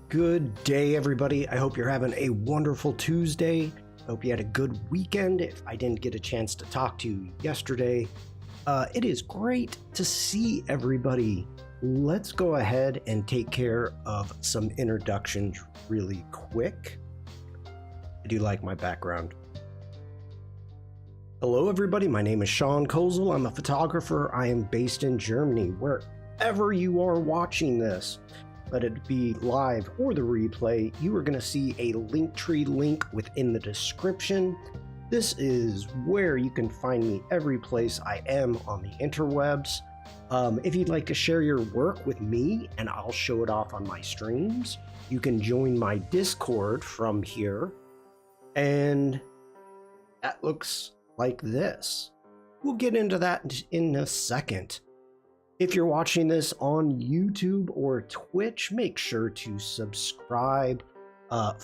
Good day, everybody. I hope you're having a wonderful Tuesday. I hope you had a good weekend. If I didn't get a chance to talk to you yesterday, it is great to see everybody. Let's go ahead and take care of some introductions really quick. I do like my background. Hello, everybody. My name is Shawn. I'm a photographer. I am based in Germany. Wherever you are watching this, let it be live or the replay, you are going to see a Linktree link within the description. This is where you can find me every place I am on the interwebs. If you'd like to share your work with me and I'll show it off on my streams, you can join my Discord from here. And that looks like this. We'll get into that in a second. If you're watching this on YouTube or Twitch, make sure to subscribe,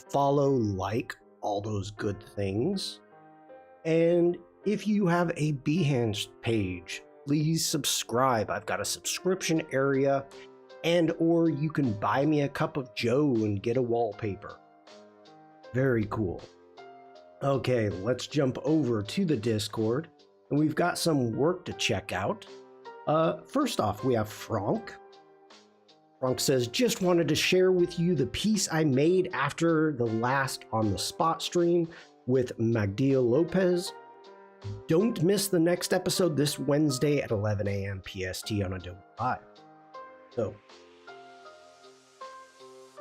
follow, like, all those good things. And if you have a Behance page, please subscribe. I've got a subscription area, and or you can buy me a cup of joe and get a wallpaper. Very cool. Okay, let's jump over to the Discord, and we've got some work to check out. First off, we have Frank. Frank says, just wanted to share with you the piece I made after the last On the Spot stream with Magdiel Lopez. Don't miss the next episode this Wednesday at 11 a.m. PST on Adobe Live. So,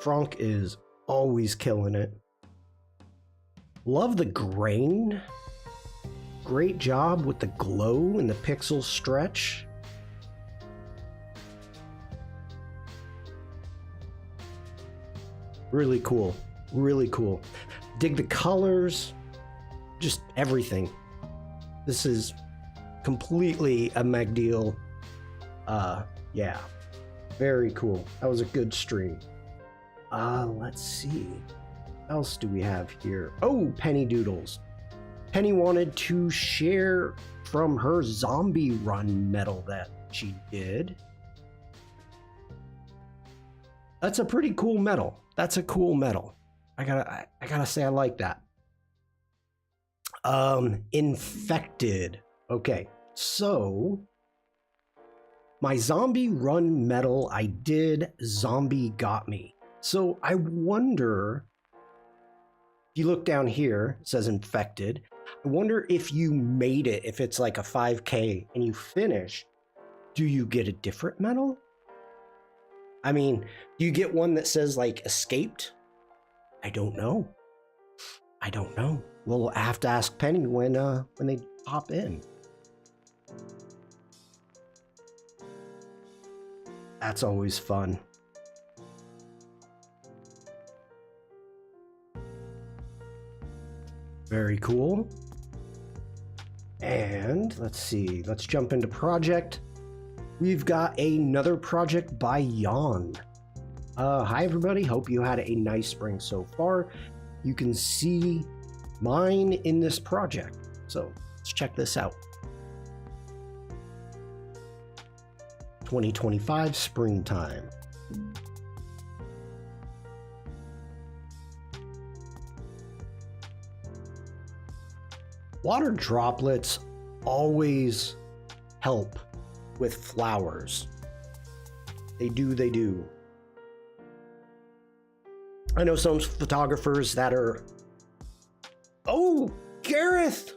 Frank is always killing it. Love the grain. Great job with the glow and the pixel stretch. Really cool. Really cool. Dig the colors. Just everything. This is completely a Magdiel. Yeah. Very cool. That was a good stream. Let's see. What else do we have here? Oh, Penny Doodles. Penny wanted to share from her zombie run medal that she did. That's a pretty cool medal. That's a cool medal. I gotta say I like that. Infected. Okay, so my zombie run medal I did, zombie got me. So I wonder, if you look down here, it says infected. I wonder if you made it, if it's like a 5K and you finish, do you get a different medal? I mean, do you get one that says like escaped? I don't know. I don't know. We'll have to ask Penny when they pop in. That's always fun. Very cool. And let's see, let's jump into project. We've got another project by Shawn. Hi everybody, hope you had a nice spring so far. You can see mine in this project. So let's check this out. 2025 springtime. Water droplets always help with flowers. They do. I know some photographers that are... Oh, Gareth!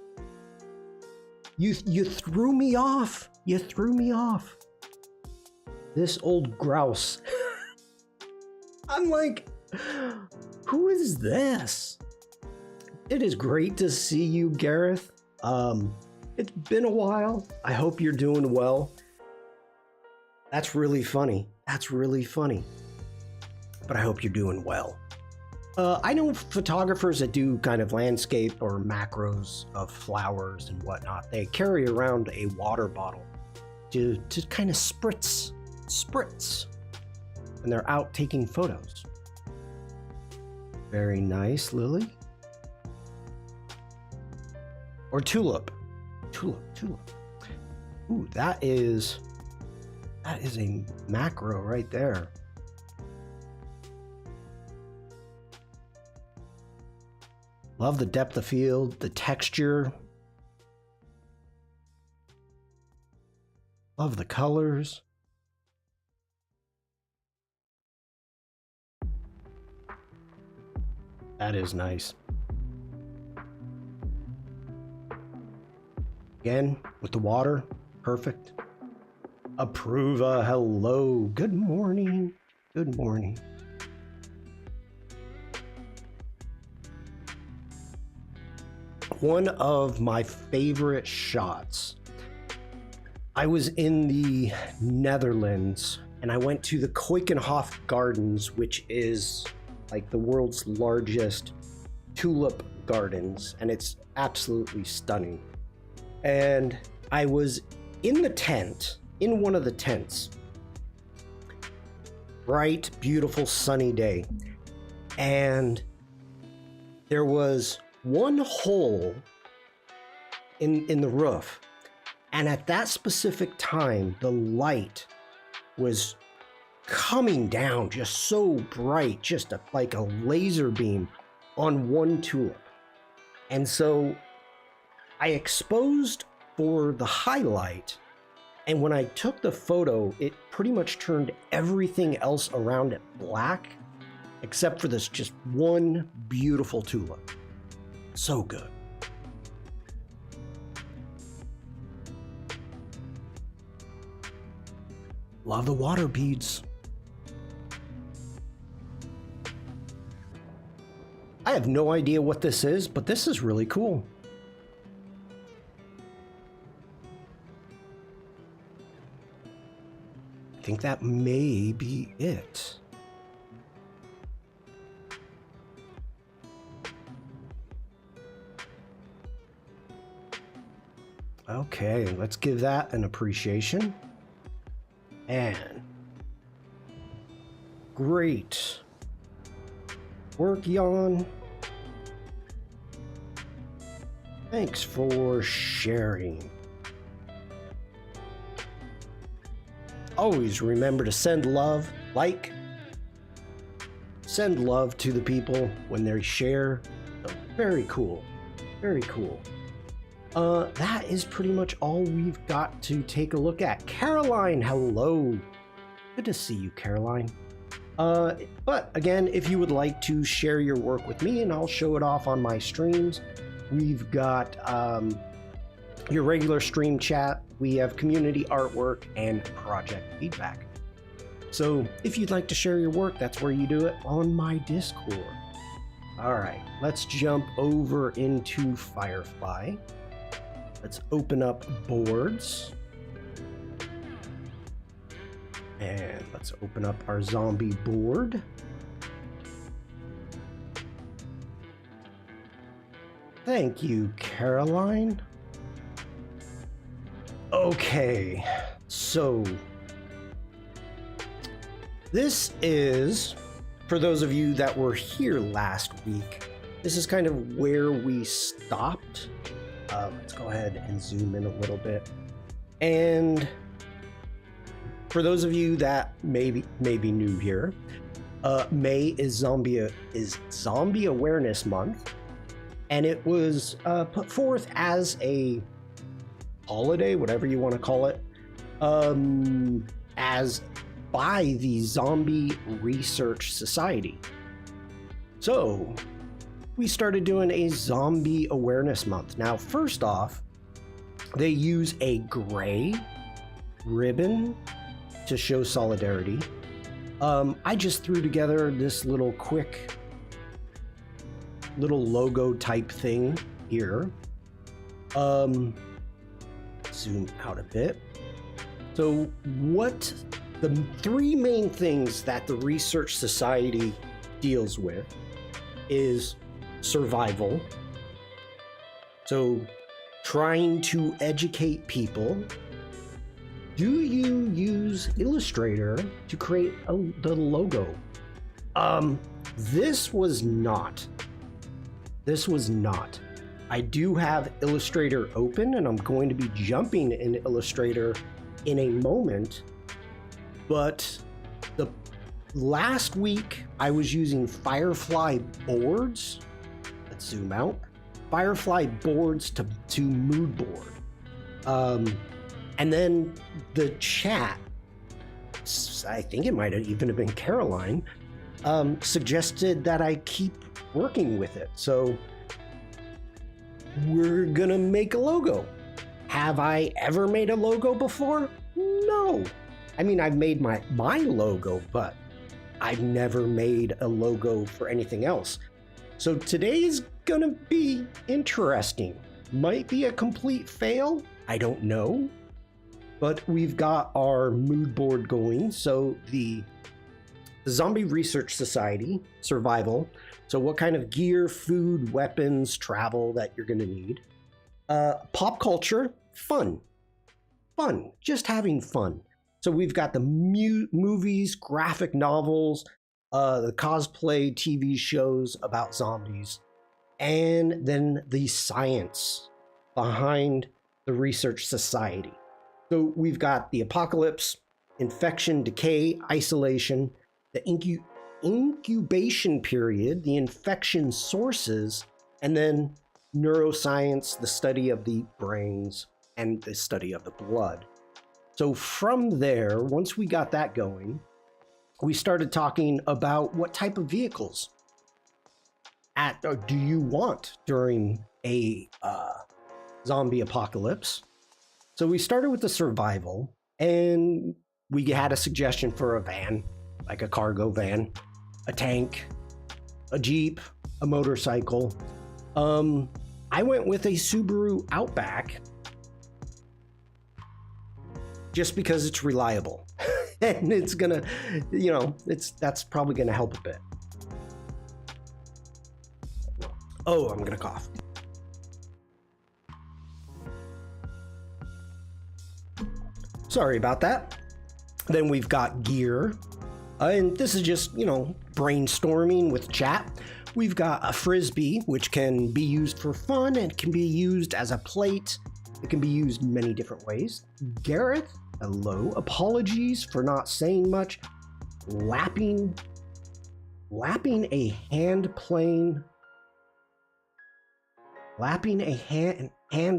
You threw me off. You threw me off. This old grouse. I'm like, who is this? It is great to see you, Gareth. It's been a while. I hope you're doing well. That's really funny. That's really funny. But I hope you're doing well. I know photographers that do kind of landscape or macros of flowers and whatnot. They carry around a water bottle to kind of spritz. And they're out taking photos. Very nice, Lily. Or tulip. Ooh, that is a macro right there. Love the depth of field, the texture. Love the colors. That is nice. Again, with the water, perfect. Approva, hello. Good morning. Good morning. One of my favorite shots. I was in the Netherlands and I went to the Keukenhof Gardens, which is like the world's largest tulip gardens, and it's absolutely stunning. And I was in the tent, in one of the tents. Bright, beautiful, sunny day. And there was one hole in the roof. And at that specific time, the light was coming down just so bright, just like a laser beam on one tulip. And so I exposed for the highlight, and when I took the photo, it pretty much turned everything else around it black, except for this just one beautiful tulip. So good. Love the water beads. I have no idea what this is, but this is really cool. I think that may be it. Okay, let's give that an appreciation. And great work, Shawn. Thanks for sharing. Always remember to send love, send love to the people when they share. So very cool, very cool. That is pretty much all we've got to take a look at. Caroline, hello. Good to see you, Caroline. But again, if you would like to share your work with me and I'll show it off on my streams, we've got your regular stream chat, we have community artwork and project feedback. So if you'd like to share your work, that's where you do it, on my Discord. All right, let's jump over into Firefly. Let's open up boards. And let's open up our zombie board. Thank you, Caroline. Okay, so this is, for those of you that were here last week, this is kind of where we stopped. Let's go ahead and zoom in a little bit. And for those of you that may be new here, May is Zombie Awareness Month, and it was put forth as a holiday, whatever you want to call it, as by the Zombie Research Society. So we started doing a Zombie Awareness Month. Now, first off, they use a gray ribbon to show solidarity. I just threw together this little quick little logo type thing here. Zoom out a bit. So what the three main things that the Research Society deals with is survival. So trying to educate people. Do you use Illustrator to create the logo? This was not. I do have Illustrator open, and I'm going to be jumping in Illustrator in a moment. But the last week I was using Firefly boards. Let's zoom out. Firefly boards to mood board. And then the chat, I think it might have even been Caroline, suggested that I keep working with it. So we're gonna make a logo. Have I ever made a logo before? No. I mean, I've made my logo, but I've never made a logo for anything else. So today's gonna be interesting. Might be a complete fail, I don't know. But we've got our mood board going. So the Zombie Research Society, survival. So what kind of gear, food, weapons, travel that you're gonna need. Pop culture, fun, just having fun. So we've got the movies, graphic novels, the cosplay TV shows about zombies, and then the science behind the Research Society. So we've got the apocalypse, infection, decay, isolation, the incubation period, the infection sources, and then neuroscience, the study of the brains and the study of the blood. So from there, once we got that going, we started talking about what type of vehicles do you want during a zombie apocalypse. So we started with the survival, and we had a suggestion for a van, like a cargo van, a tank, a Jeep, a motorcycle. I went with a Subaru Outback just because it's reliable. And it's gonna, that's probably gonna help a bit. Oh, I'm gonna cough. Sorry about that. Then we've got gear. And this is just, brainstorming with chat. We've got a frisbee, which can be used for fun and can be used as a plate. It can be used in many different ways. Gareth, hello. Apologies for not saying much. Lapping a hand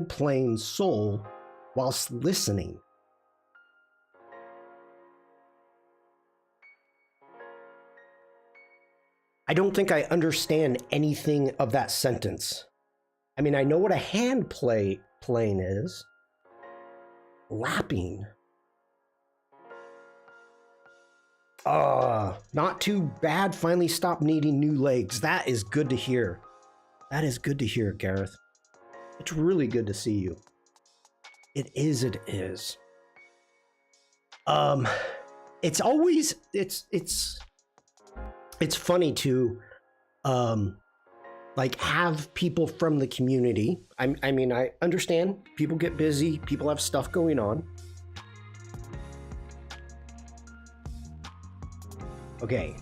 plane soul whilst listening. I don't think I understand anything of that sentence. I mean, I know what a hand plane is. Lapping. Not too bad. Finally stopped needing new legs. That is good to hear. That is good to hear, Gareth. It's really good to see you. It is. It's always, it's funny to have people from the community. I mean, I understand people get busy, people have stuff going on. Okay.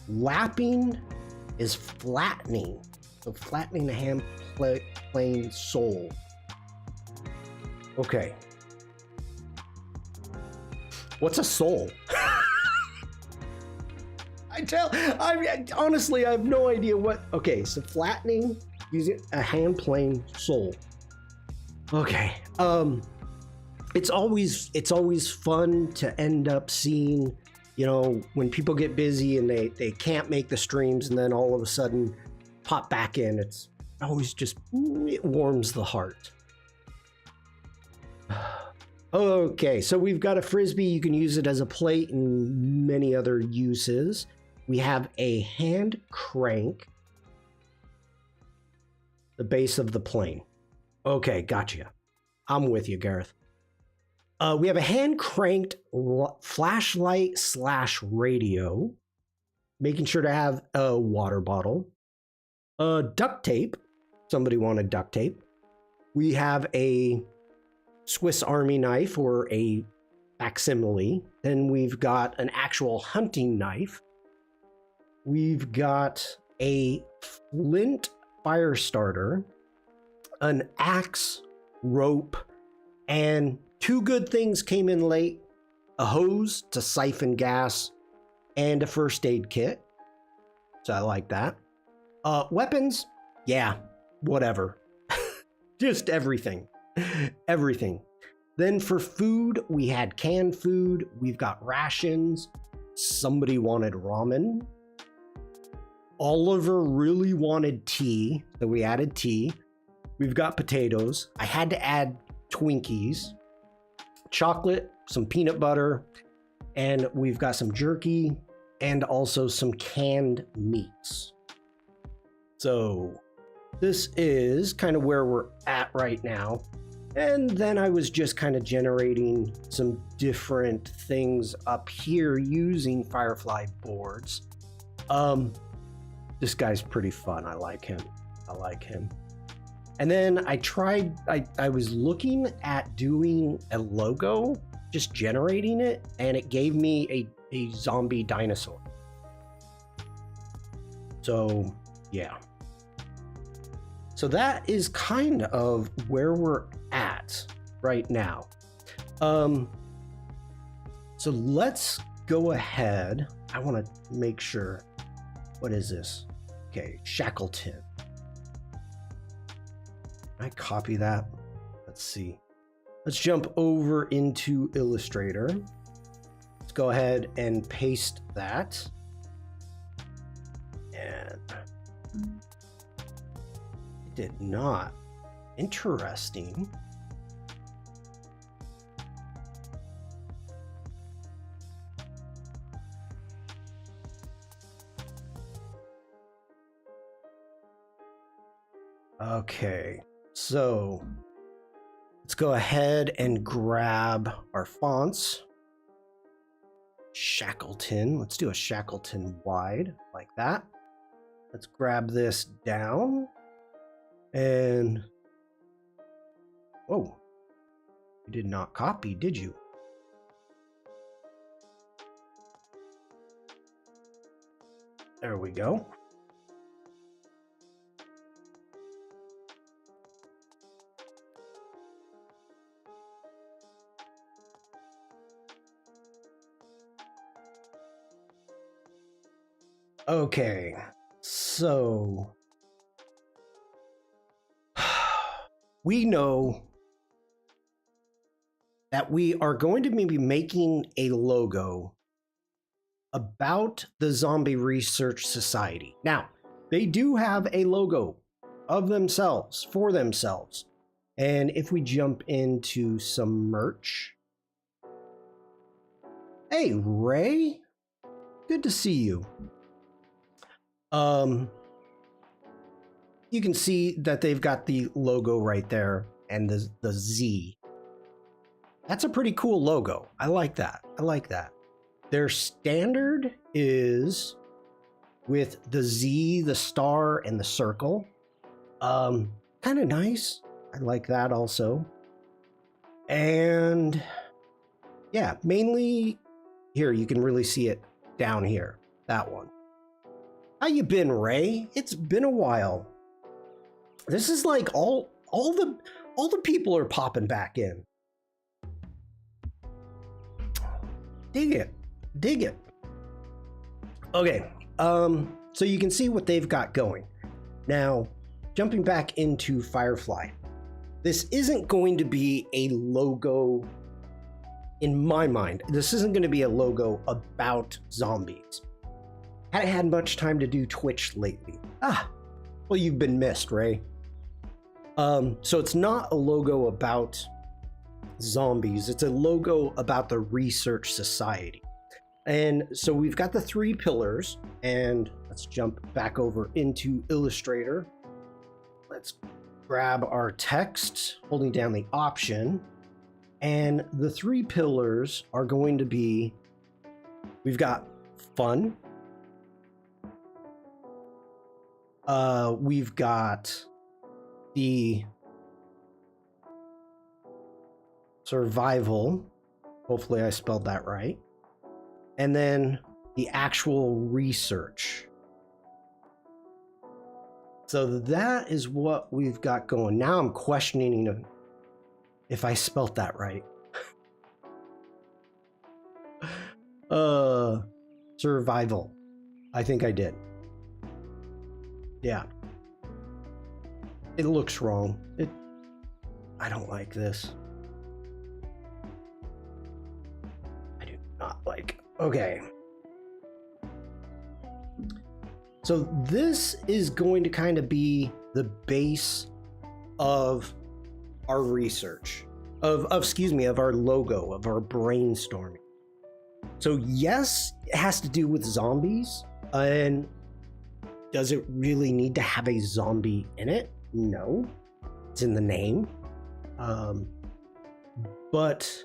Lapping is flattening. So flattening the hand plane soul. Okay. What's a soul? Honestly, I have no idea what. Okay, so flattening using a hand plane soul. Okay. It's always fun to end up seeing, when people get busy and they can't make the streams and then all of a sudden pop back in. It's always it warms the heart. Okay, so we've got a frisbee. You can use it as a plate and many other uses. We have a hand crank, the base of the plane. Okay, gotcha. I'm with you, Gareth. We have a hand cranked flashlight / radio, making sure to have a water bottle, duct tape. Somebody wanted duct tape. We have a Swiss Army knife or a facsimile. Then we've got an actual hunting knife. We've got a flint fire starter, an axe, rope, and two good things came in late: a hose to siphon gas and a first aid kit. So I like that. Weapons? Yeah, whatever. Just everything. Everything. Then for food, we had canned food. We've got rations. Somebody wanted ramen. Oliver really wanted tea, so we added tea. We've got potatoes. I had to add Twinkies, chocolate, some peanut butter, and we've got some jerky and also some canned meats. So this is kind of where we're at right now. And then I was just kind of generating some different things up here using Firefly boards. This guy's pretty fun. I like him. And then I was looking at doing a logo, just generating it, and it gave me a zombie dinosaur. So, yeah. So that is kind of where we're at right now. So let's go ahead. I want to make sure. What is this? Okay, Shackleton. Can I copy that? Let's see. Let's jump over into Illustrator. Let's go ahead and paste that. And it did not. Interesting. Okay, so let's go ahead and grab our fonts. Shackleton. Let's do a Shackleton wide like that. Let's grab this down. And whoa, you did not copy, did you? There we go. Okay, so we know that we are going to be making a logo about the Zombie Research Society. Now, they do have a logo of themselves, for themselves. And if we jump into some merch. Hey, Ray. Good to see you. You can see that they've got the logo right there and the Z. That's a pretty cool logo. I like that. Their standard is with the Z, the star, and the circle. Kind of nice. I like that also. And yeah, mainly here, you can really see it down here. That one. How you been, Ray? It's been a while. This is like all the people are popping back in. Dig it. Okay, so you can see what they've got going. Now, jumping back into Firefly. This isn't going to be a logo, in my mind, this isn't going to be a logo about zombies. Hadn't had much time to do Twitch lately. Well, you've been missed, Ray. So it's not a logo about zombies. It's a logo about the Research Society. And so we've got the 3 pillars, and let's jump back over into Illustrator. Let's grab our text, holding down the Option. And the 3 pillars are going to be, we've got fun. We've got the survival. Hopefully I spelled that right. And then the actual research. So that is what we've got going. Now I'm questioning if I spelt that right. Survival. I think I did. Yeah. It looks wrong. I don't like this. I do not like. Okay. So this is going to kind of be the base of our research, of our logo, of our brainstorming. So yes, it has to do with zombies. And does it really need to have a zombie in it? No. It's in the name. But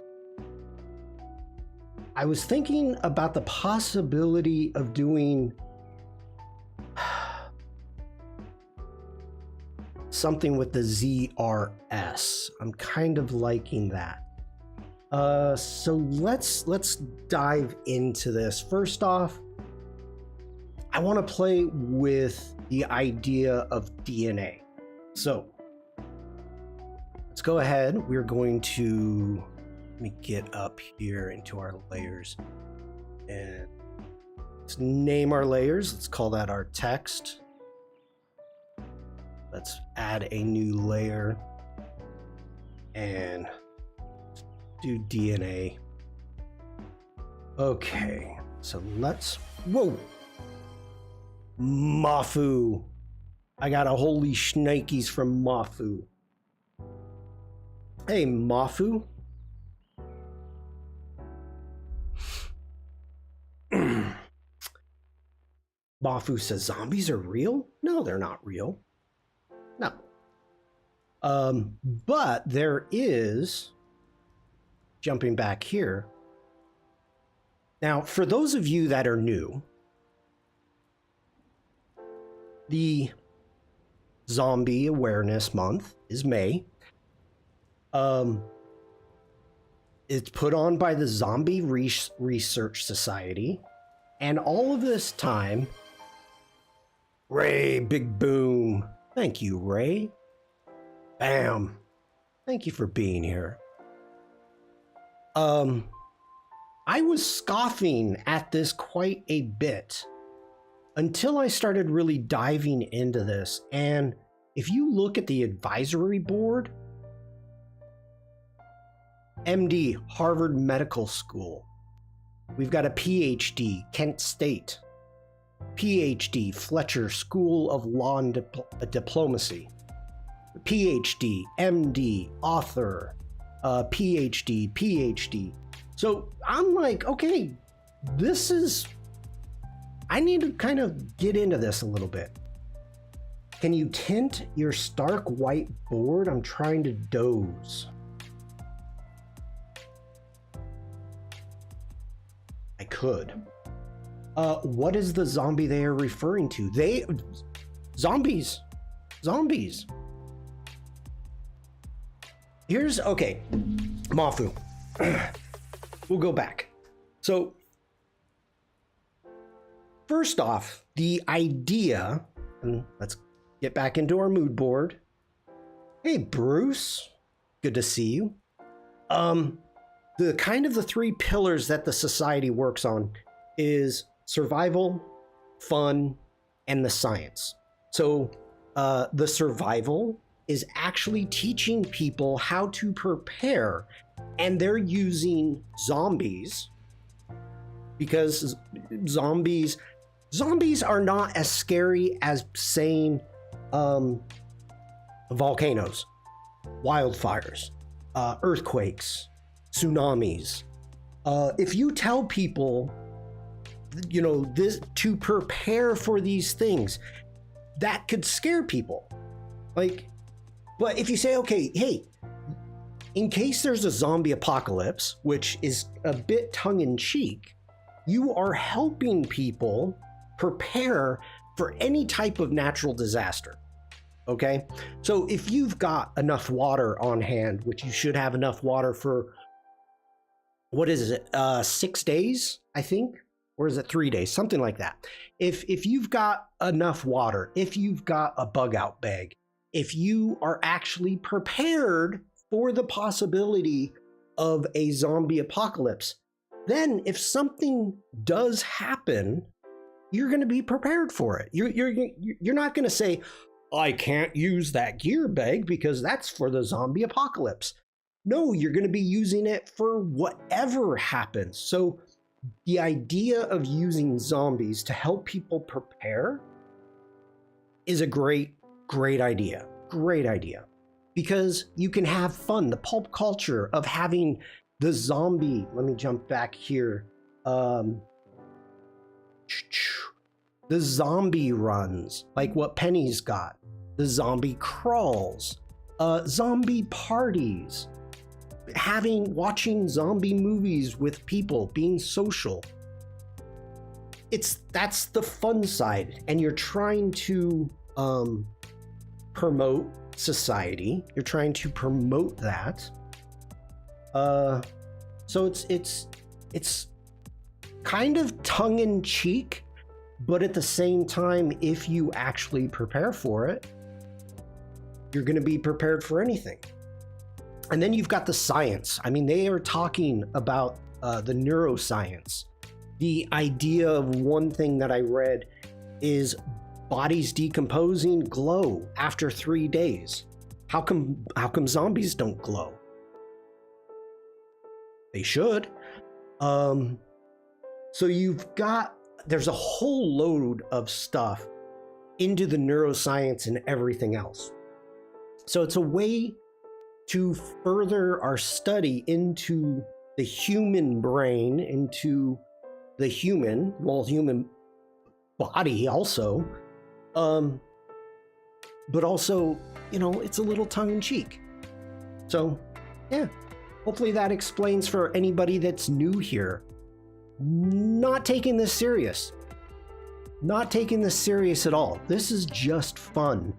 I was thinking about the possibility of doing something with the ZRS. I'm kind of liking that. So let's dive into this. First off, I want to play with the idea of DNA. So let's go ahead. We're going to, let me get up here into our layers and let's name our layers. Let's call that our text. Let's add a new layer and do DNA. Okay, so let's, whoa, Mafu. I got a holy shnikes from Mafu. Hey, Mafu. Mafu says zombies are real? No, they're not real. No. But there is, jumping back here. Now, for those of you that are new, the Zombie Awareness Month is May. It's put on by the Zombie Research Society. And all of this time, Ray, big boom. Thank you, Ray. Bam. Thank you for being here. I was scoffing at this quite a bit until I started really diving into this. And if you look at the advisory board, MD, Harvard Medical School. We've got a PhD, Kent State. PhD, Fletcher School of Law and Diplomacy. PhD, MD, author, PhD. So I'm like, okay, this is, I need to kind of get into this a little bit. Can you tint your stark white board? I'm trying to doze. I could. What is the zombie they are referring to? Zombies. Here's, okay, Mafu. We'll go back. So, first off, the idea, and let's get back into our mood board. Hey, Bruce, good to see you. The kind of the three pillars that the society works on is survival, fun, and the science. So the survival is actually teaching people how to prepare, and they're using zombies because zombies are not as scary as saying volcanoes, wildfires, earthquakes, tsunamis. If you tell people, you know, this to prepare for these things, that could scare people. Like, but if you say, okay, hey, in case there's a zombie apocalypse, which is a bit tongue-in-cheek, you are helping people prepare for any type of natural disaster. Okay, so if you've got enough water on hand, which you should have enough water for, what is it, 6 days, I think? Or is it 3 days? Something like that. If you've got enough water, if you've got a bug out bag, if you are actually prepared for the possibility of a zombie apocalypse, then if something does happen, you're going to be prepared for it. You're not going to say, I can't use that gear bag because that's for the zombie apocalypse. No, you're going to be using it for whatever happens. So the idea of using zombies to help people prepare is a great idea. Great idea. Because you can have fun. The pulp culture of having the zombie, let me jump back here. The zombie runs, like what Penny's got. The zombie crawls. Zombie parties. Watching zombie movies with people, being social. That's the fun side, and you're trying to promote society. You're trying to promote that. So it's kind of tongue in cheek, but at the same time, if you actually prepare for it, you're going to be prepared for anything. And then you've got the science. I mean, they are talking about the neuroscience. The idea of one thing that I read is bodies decomposing glow after 3 days. How come zombies don't glow? They should. So there's a whole load of stuff into the neuroscience and everything else. So it's a way to further our study into the human brain, into the human body also. But also, it's a little tongue-in-cheek. So, yeah, hopefully that explains for anybody that's new here. Not taking this serious. Not taking this serious at all. This is just fun.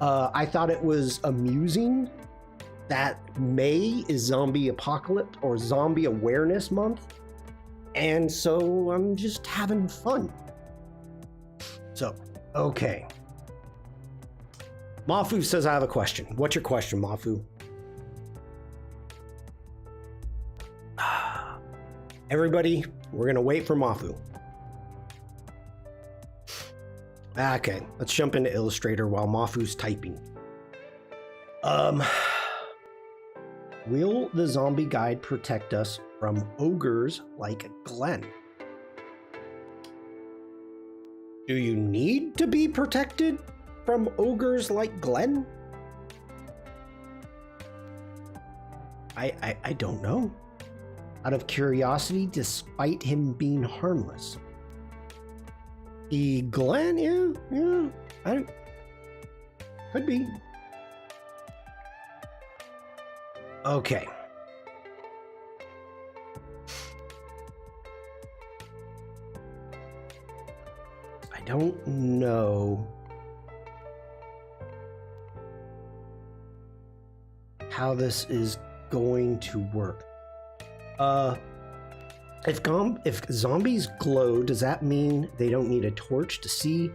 I thought it was amusing that May is Zombie Apocalypse or Zombie Awareness Month. And so I'm just having fun. So, okay. Mafu says, I have a question. What's your question, Mafu? Everybody, we're going to wait for Mafu. Okay, let's jump into Illustrator while Mafu's typing. Will the zombie guide protect us from ogres like Glenn? Do you need to be protected from ogres like Glenn? I don't know. Out of curiosity, despite him being harmless. Glenn, yeah, could be. Okay. I don't know how this is going to work. If zombies glow, does that mean they don't need a torch to see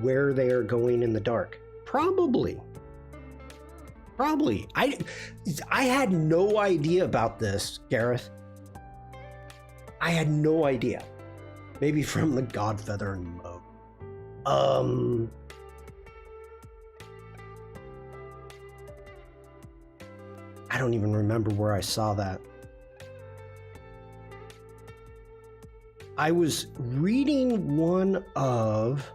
where they are going in the dark? Probably. I had no idea about this, Gareth. I had no idea. Maybe from the Godfeather and Mo. I don't even remember where I saw that. I was reading one of,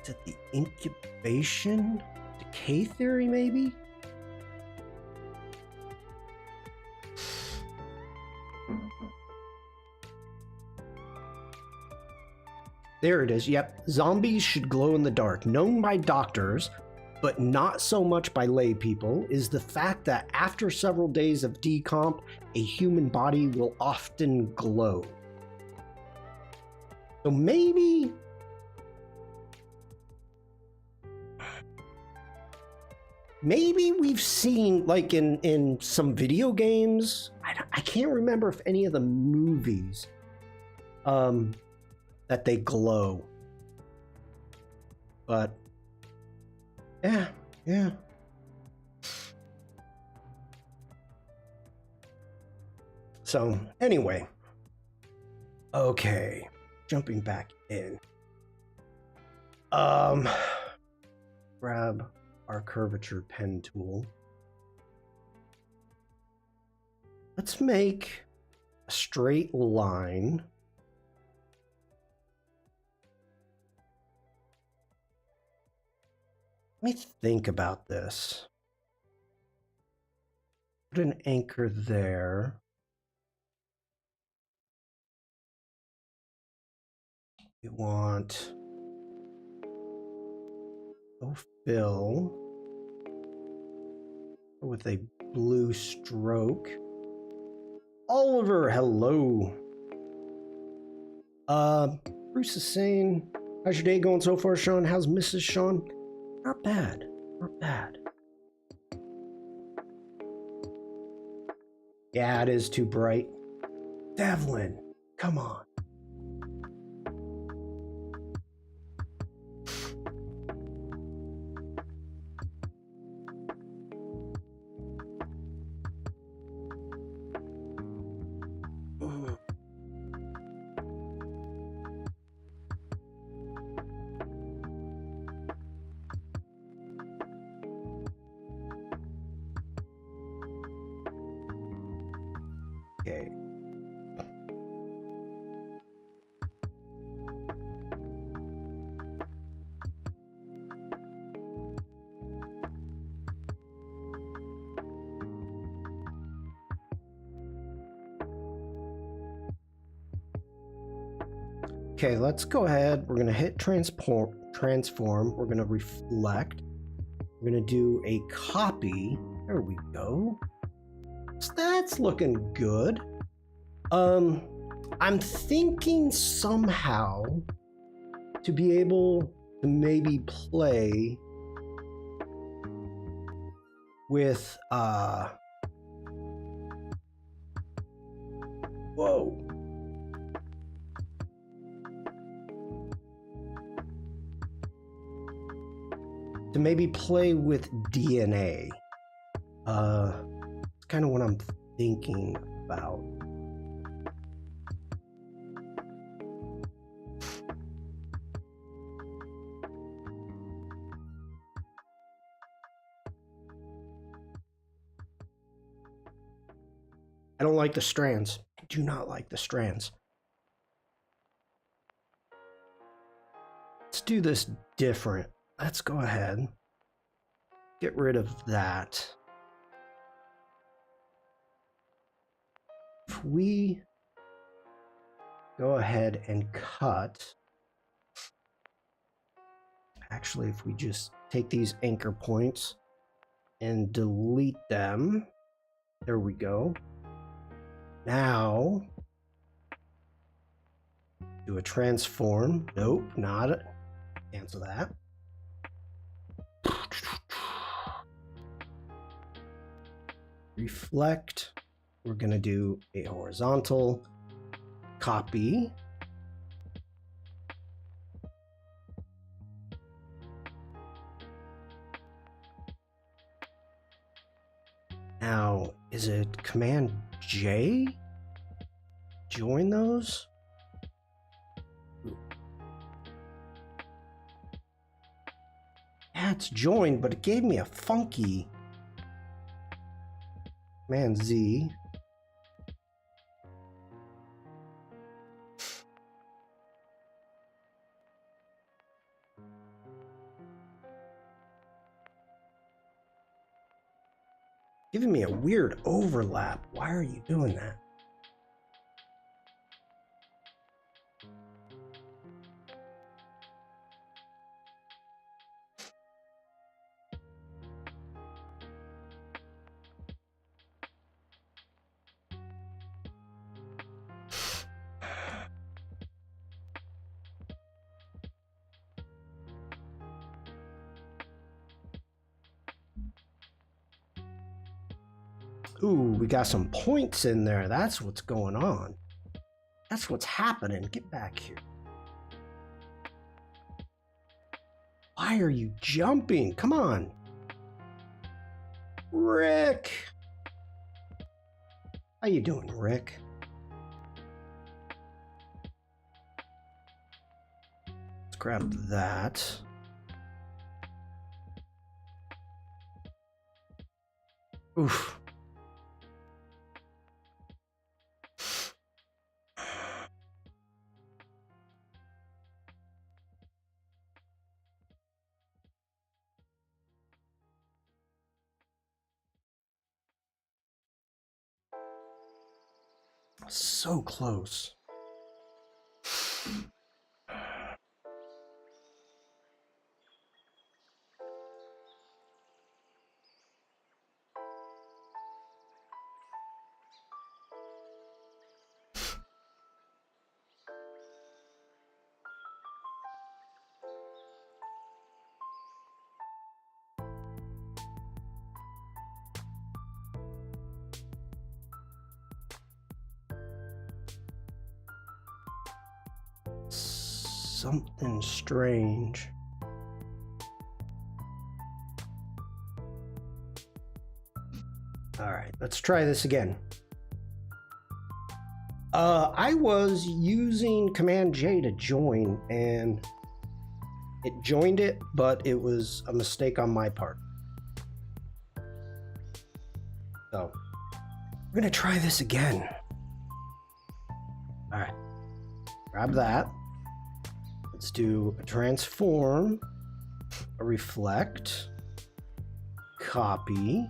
is it the incubation decay theory, maybe? There it is. Yep. Zombies should glow in the dark. Known by doctors, but not so much by lay people, is the fact that after several days of decomp, a human body will often glow. So maybe we've seen, like in some video games, I can't remember if any of the movies, that they glow. But yeah. So anyway, okay, jumping back in. Grab our curvature pen tool. Let's make a straight line. Let me think about this. Put an anchor there. We want fill with a blue stroke. Oliver, hello. Bruce is saying, how's your day going so far, Shawn? How's Mrs. Shawn? Not bad, not bad. Yeah, it is too bright. Devlin, come on. Okay. Okay, let's go ahead. We're going to hit transform. We're going to reflect. We're going to do a copy. There we go. So that's looking good. I'm thinking somehow to be able to maybe play with whoa. To maybe play with DNA. It's kind of what I'm thinking about. I don't like the strands. I do not like the strands. Let's do this different. Let's go ahead. Get rid of that. If we go ahead and cut, actually, if we just take these anchor points and delete them, there we go. Now, do a transform. Nope, not it. Cancel that. Reflect. We're going to do a horizontal copy. Now, is it Command J? Join those? Yeah, it's joined, but it gave me a funky Command Z. Giving me a weird overlap. Why are you doing that? Ooh, we got some points in there. That's what's going on. That's what's happening. Get back here. Why are you jumping? Come on. Rick. How you doing, Rick? grab that. Oof. So close. Something strange. All right, let's try this again. I was using Command J to join, and it joined it, but it was a mistake on my part. So, we're gonna try this again. All right, grab that. Let's do a transform, a reflect, copy.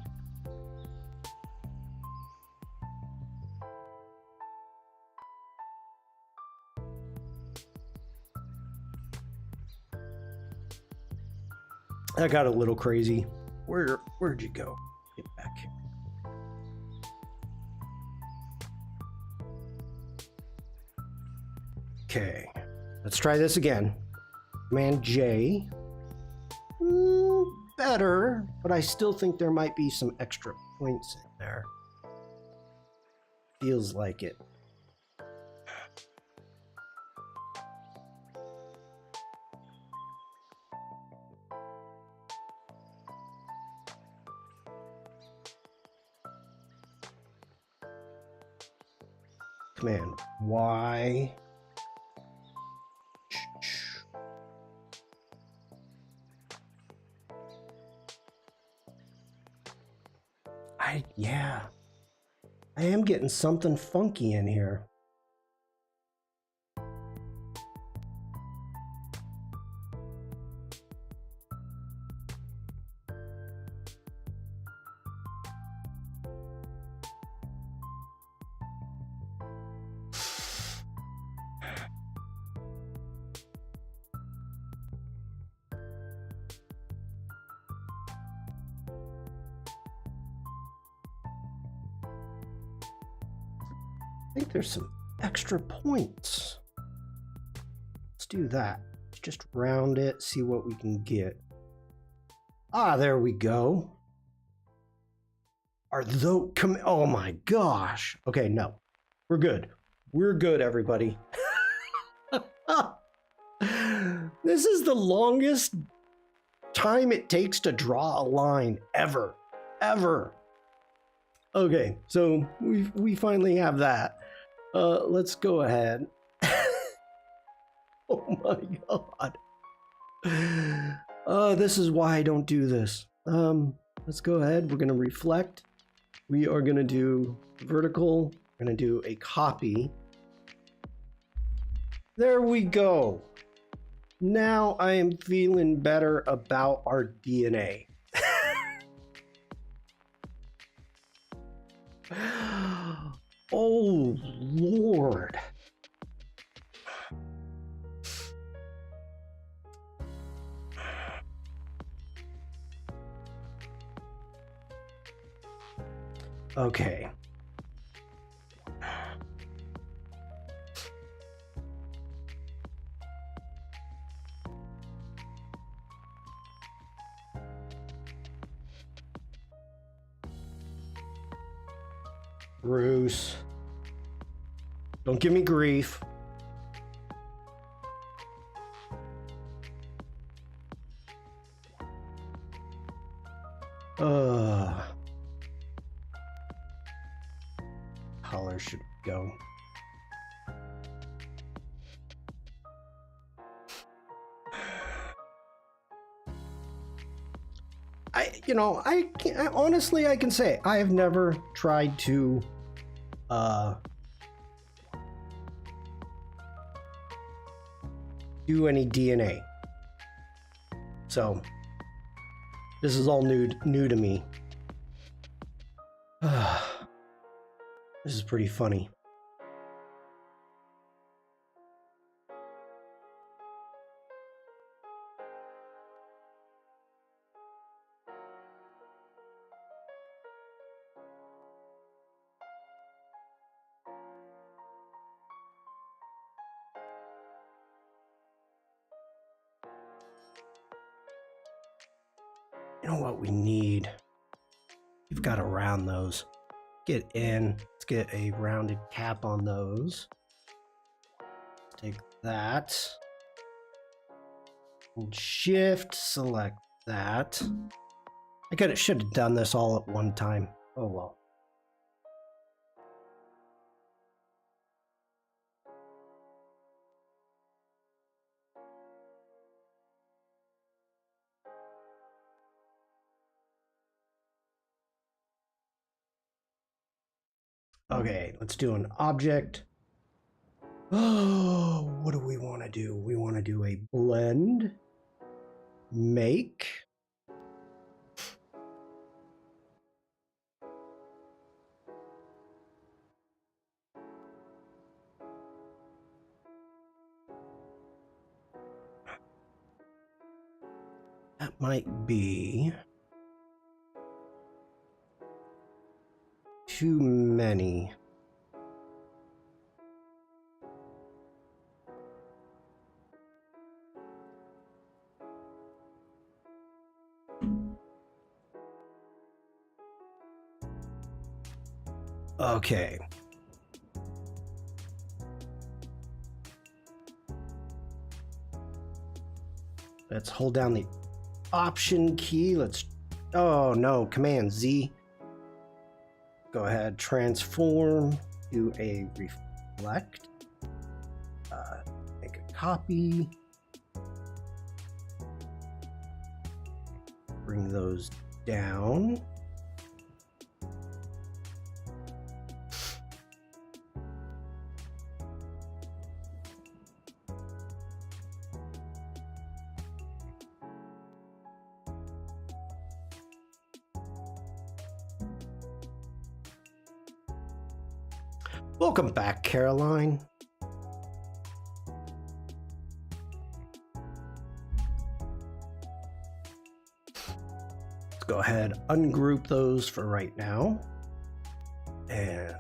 That got a little crazy. Where'd you go? Get back here. Okay, let's try this again. Command J. Better, but I still think there might be some extra points in there. Feels like it. Command Y. Yeah, I am getting something funky in here. I think there's some extra points. Let's do that. Just round it, see what we can get. Ah, there we go. Are those oh my gosh. Okay, no. We're good. We're good, everybody. This is the longest time it takes to draw a line ever. Okay, so we finally have that. Let's go ahead. Oh my god. This is why I don't do this. Let's go ahead. We're gonna reflect. We are gonna do vertical. We're gonna do a copy. There we go. Now I am feeling better about our DNA. Oh, Lord. Okay. Bruce. Don't give me grief. Color should go. you know, honestly, I can say I have never tried to do any DNA. So this is all new to me. This is pretty funny. You know what we need? We've got to round those. Get in. Let's get a rounded cap on those. Take that. Hold Shift, select that. Should have done this all at one time. Oh well. Okay, let's do an object. Oh, what do we want to do? We want to do a blend, make. That might be too many. Okay. Let's hold down the Option key. Oh no, Command Z. Go ahead, transform, do a reflect. Make a copy. Bring those down. Welcome back, Caroline. Let's go ahead, ungroup those for right now. And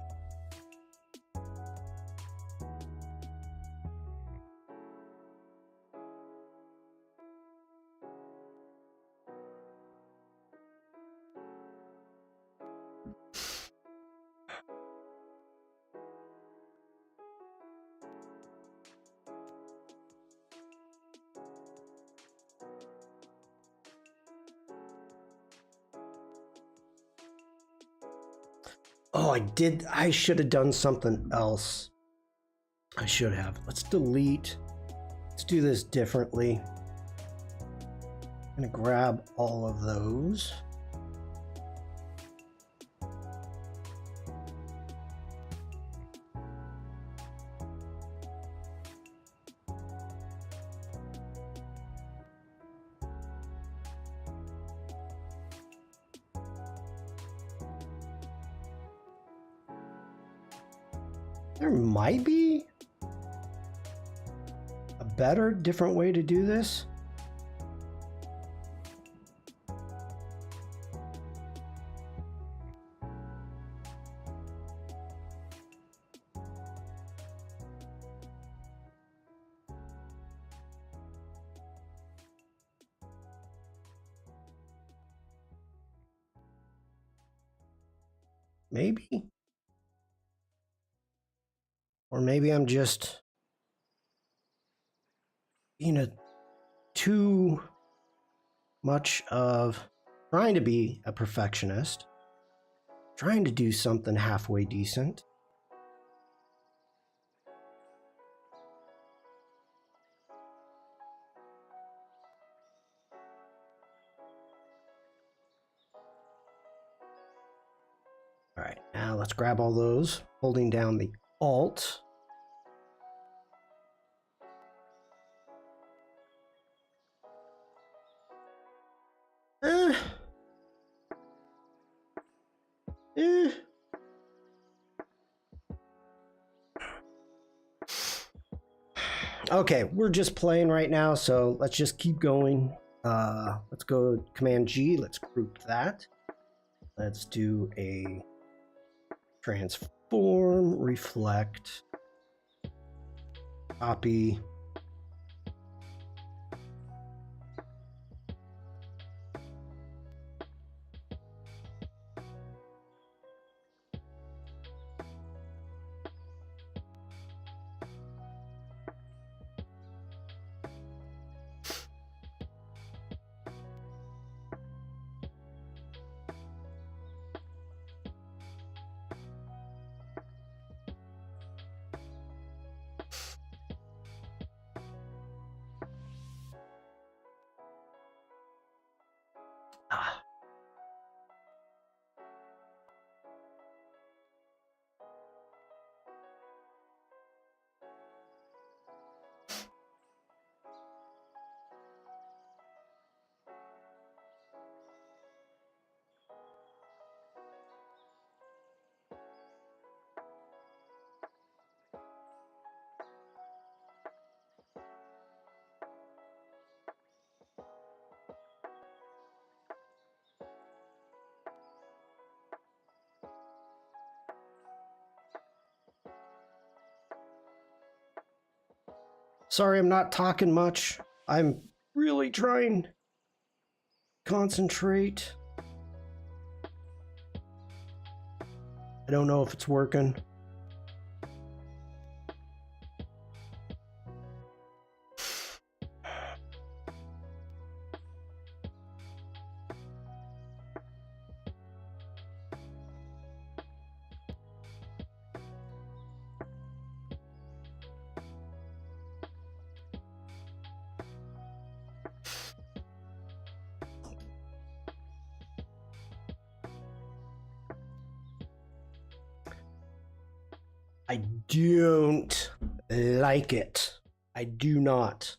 oh, I should have done something else. I should have. Let's delete. Let's do this differently. I'm gonna grab all of those. There might be a better, different way to do this. Maybe. Or maybe I'm just, too much of trying to be a perfectionist, trying to do something halfway decent. All right, now let's grab all those, holding down the Alt. Eh. Okay, we're just playing right now, so let's just keep going. Let's go Command G, let's group that. Let's do a transform, reflect, copy. Ah. Sorry, I'm not talking much. I'm really trying to concentrate. I don't know if it's working. I don't like it. I do not.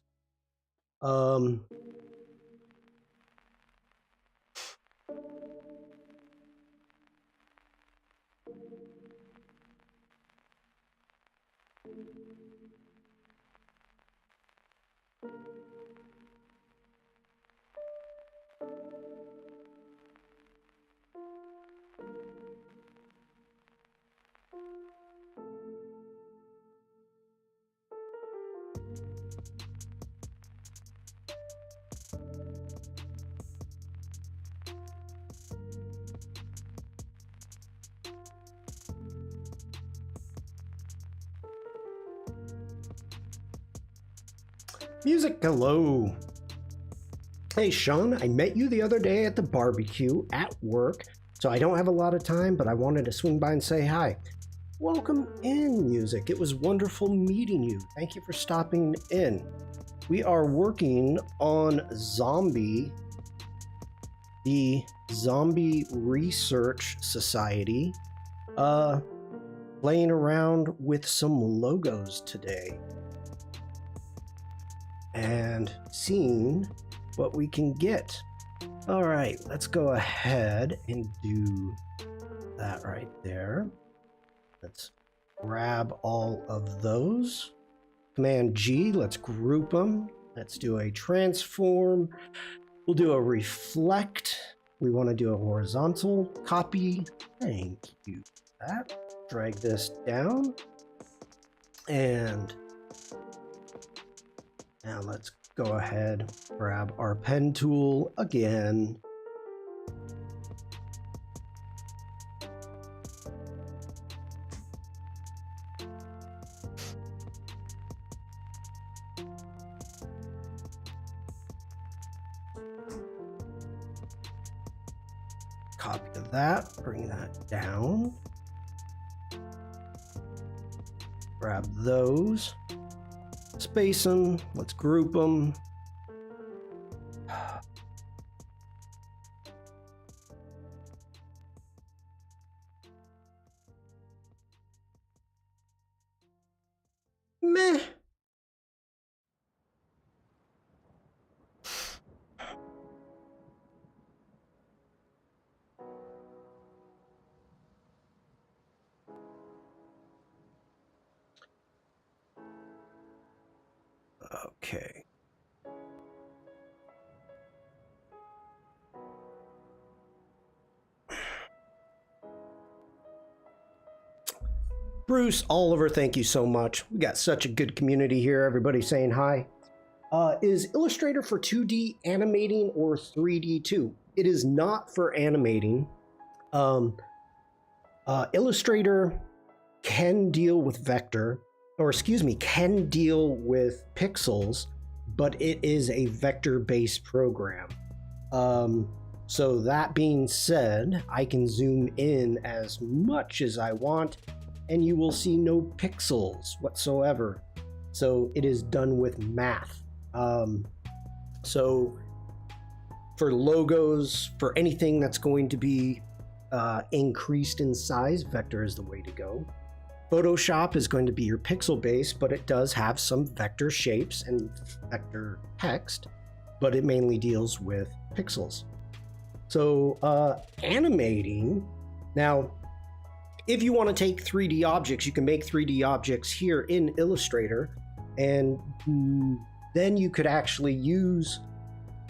Music, hello. Hey, Shawn, I met you the other day at the barbecue at work, so I don't have a lot of time, but I wanted to swing by and say hi. Welcome in, Music. It was wonderful meeting you. Thank you for stopping in. We are working on Zombie, the Zombie Research Society, playing around with some logos today and seeing what we can get. All right, let's go ahead and do that right there. Let's grab all of those. Command G, let's group them. Let's do a transform. We'll do a reflect. We want to do a horizontal copy. Thank you for that. Drag this down. And now let's go ahead, grab our pen tool again. Copy of that, bring that down. Grab those. Space them, let's group them. meh. Okay. Bruce, Oliver, thank you so much. We got such a good community here. Everybody saying hi. Is Illustrator for 2D animating or 3D too? It is not for animating. Illustrator can deal with vector, or excuse me, can deal with pixels, but it is a vector-based program. So that being said, I can zoom in as much as I want, and you will see no pixels whatsoever. So it is done with math. So for logos, for anything that's going to be increased in size, vector is the way to go. Photoshop is going to be your pixel base, but it does have some vector shapes and vector text, but it mainly deals with pixels. So animating, now if you want to take 3D objects, you can make 3D objects here in Illustrator, and then you could actually use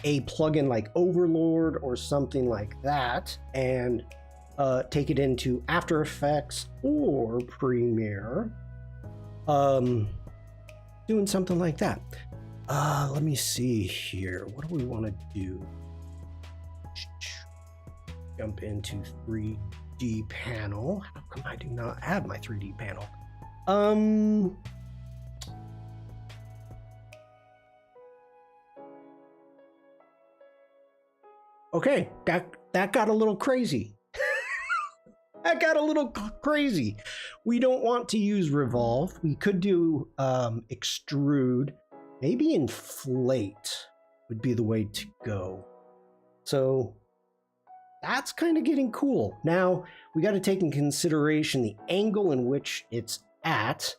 a plugin like Overlord or something like that and take it into After Effects or Premiere, doing something like that. Let me see here. What do we want to do? Jump into 3D panel. How come I do not have my 3D panel? Okay, that got a little crazy. That got a little crazy. We don't want to use revolve. We could do extrude. Maybe inflate would be the way to go. So that's kind of getting cool. Now we got to take in consideration the angle in which it's at.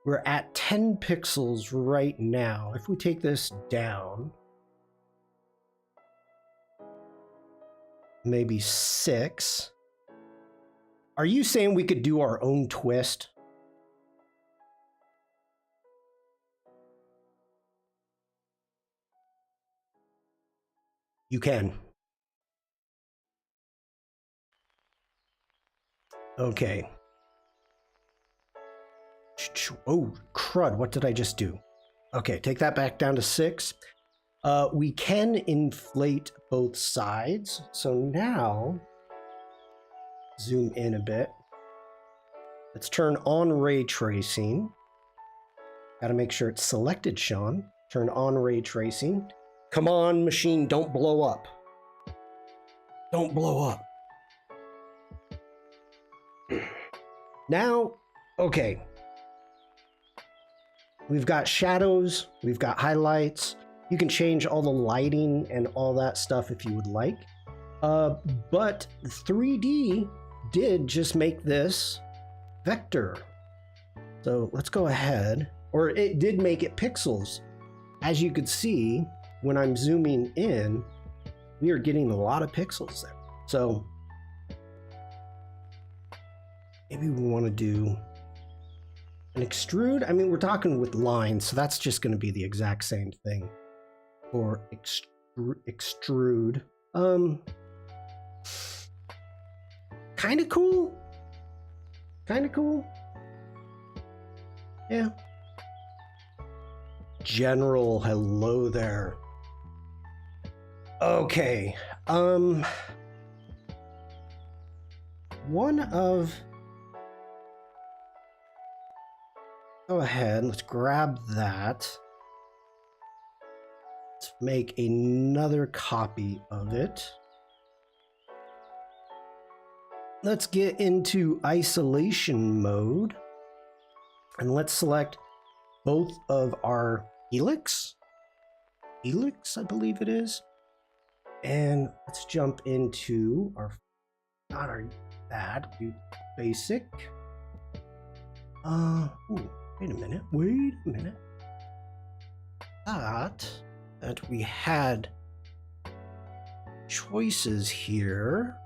We're at 10 pixels right now. If we take this down, maybe 6. Are you saying we could do our own twist? You can. Okay. Oh, crud. What did I just do? Okay, take that back down to 6. We can inflate both sides. So now, zoom in a bit. Let's turn on ray tracing. Gotta make sure it's selected, Shawn. Turn on ray tracing. Come on, machine, don't blow up. Don't blow up. Now, okay. We've got shadows, we've got highlights. You can change all the lighting and all that stuff if you would like. But 3D did just make this vector. So let's go ahead, or it did make it pixels. As you could see, when I'm zooming in, we are getting a lot of pixels there. So maybe we want to do an extrude. I mean, we're talking with lines, so that's just going to be the exact same thing. Or extrude. Kind of cool. Kind of cool. Yeah. General, hello there. Okay. One of... Go ahead, let's grab that. Let's make another copy of it. Let's get into isolation mode. And let's select both of our helix. Helix, I believe it is. And let's jump into our, not our that, basic. Ooh, Wait a minute. That we had choices here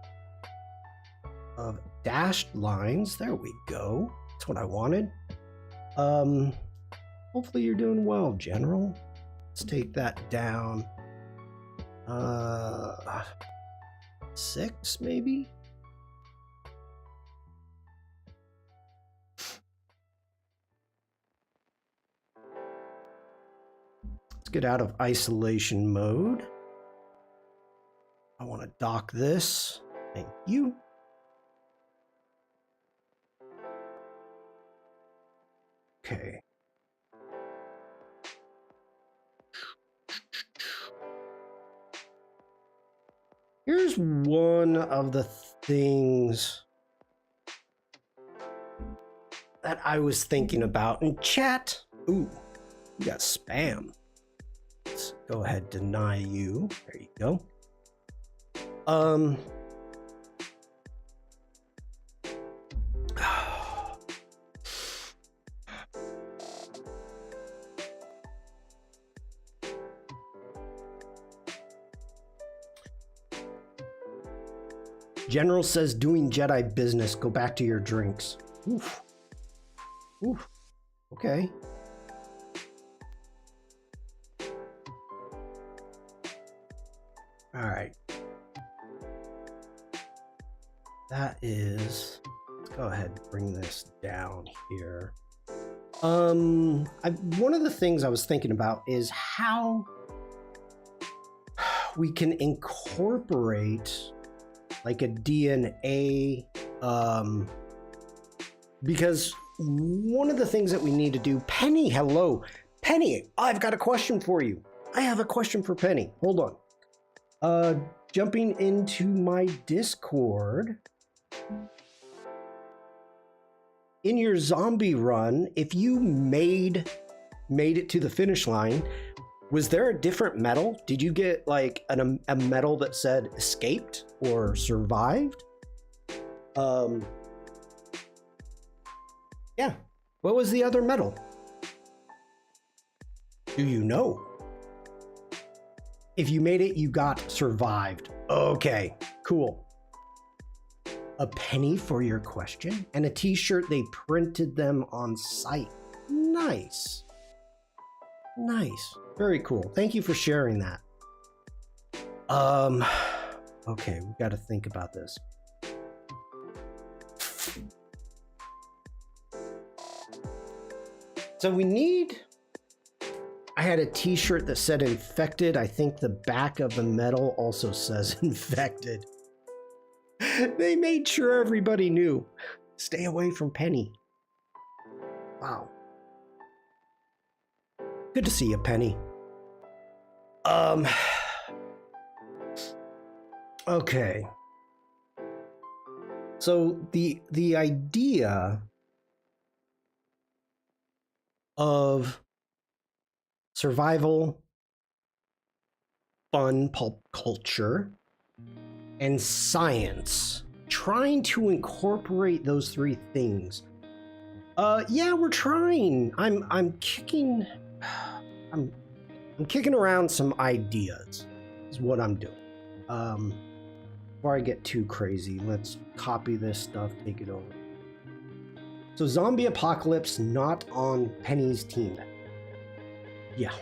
of dashed lines. There we go. That's what I wanted. Hopefully you're doing well, General. Let's take that down. 6 maybe? Let's get out of isolation mode. I want to dock this. Thank you. Okay. Here's one of the things that I was thinking about in chat. Ooh, you got spam. Let's go ahead, deny you. There you go. General says doing Jedi business. Go back to your drinks. Oof. Oof. Okay. All right. That is. Let's go ahead and bring this down here. One of the things I was thinking about is how we can incorporate like a DNA, because one of the things that we need to do, Penny, hello. Penny, I've got a question for you. I have a question for Penny. Hold on. Jumping into my Discord. In your zombie run, if you made it to the finish line, was there a different medal? Did you get like a medal that said escaped or survived? Yeah. What was the other medal? Do you know? If you made it, you got survived. Okay, cool. A penny for your question and a t-shirt. They printed them on site. Nice. Nice. Very cool. Thank you for sharing that. Okay, we got to think about this. So we need, I had a t-shirt that said infected. I think the back of the medal also says infected. They made sure everybody knew. Stay away from Penny. Wow. Good to see you, Penny. Okay. So the idea of survival, fun, pulp culture, and science, trying to incorporate those three things. Yeah, we're trying. I'm kicking around some ideas is what I'm doing. Before I get too crazy, let's copy this stuff, take it over. So zombie apocalypse not on Penny's team. Yeah.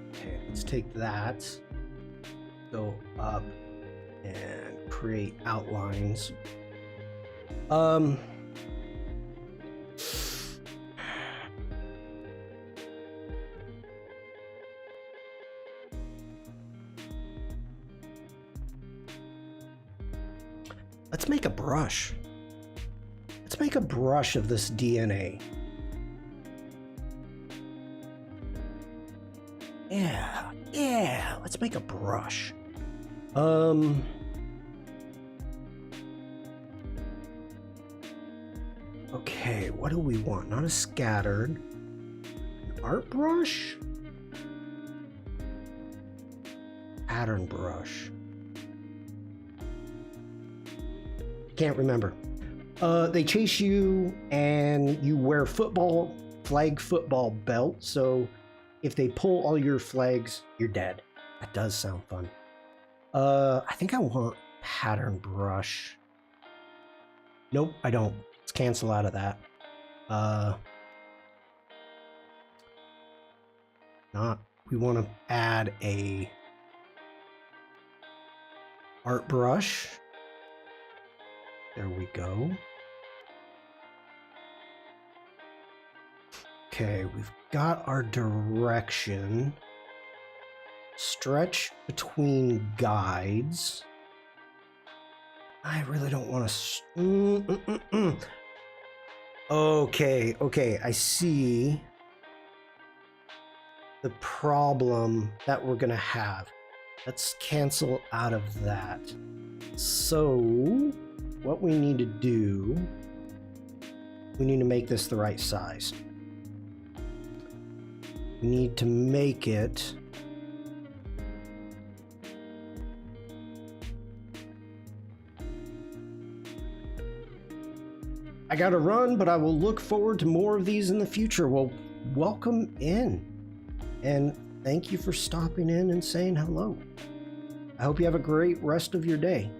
Okay, let's take that. Go up and create outlines. Let's make a brush. Let's make a brush of this DNA. Yeah, let's make a brush. Okay, what do we want? Not a scattered. An art brush? Pattern brush. Can't remember. They chase you and you wear football flag football belt, so if they pull all your flags, you're dead. That does sound fun. I think I want pattern brush. Nope, I don't. Let's cancel out of that. We want to add a art brush. There we go. Okay, we've got our direction. Stretch between guides. I really don't want to... Okay, I see the problem that we're gonna have. Let's cancel out of that. So, what we need to do, we need to make this the right size. We need to make it I gotta run, but I will look forward to more of these in the future. Well, welcome in. And thank you for stopping in and saying hello. I hope you have a great rest of your day.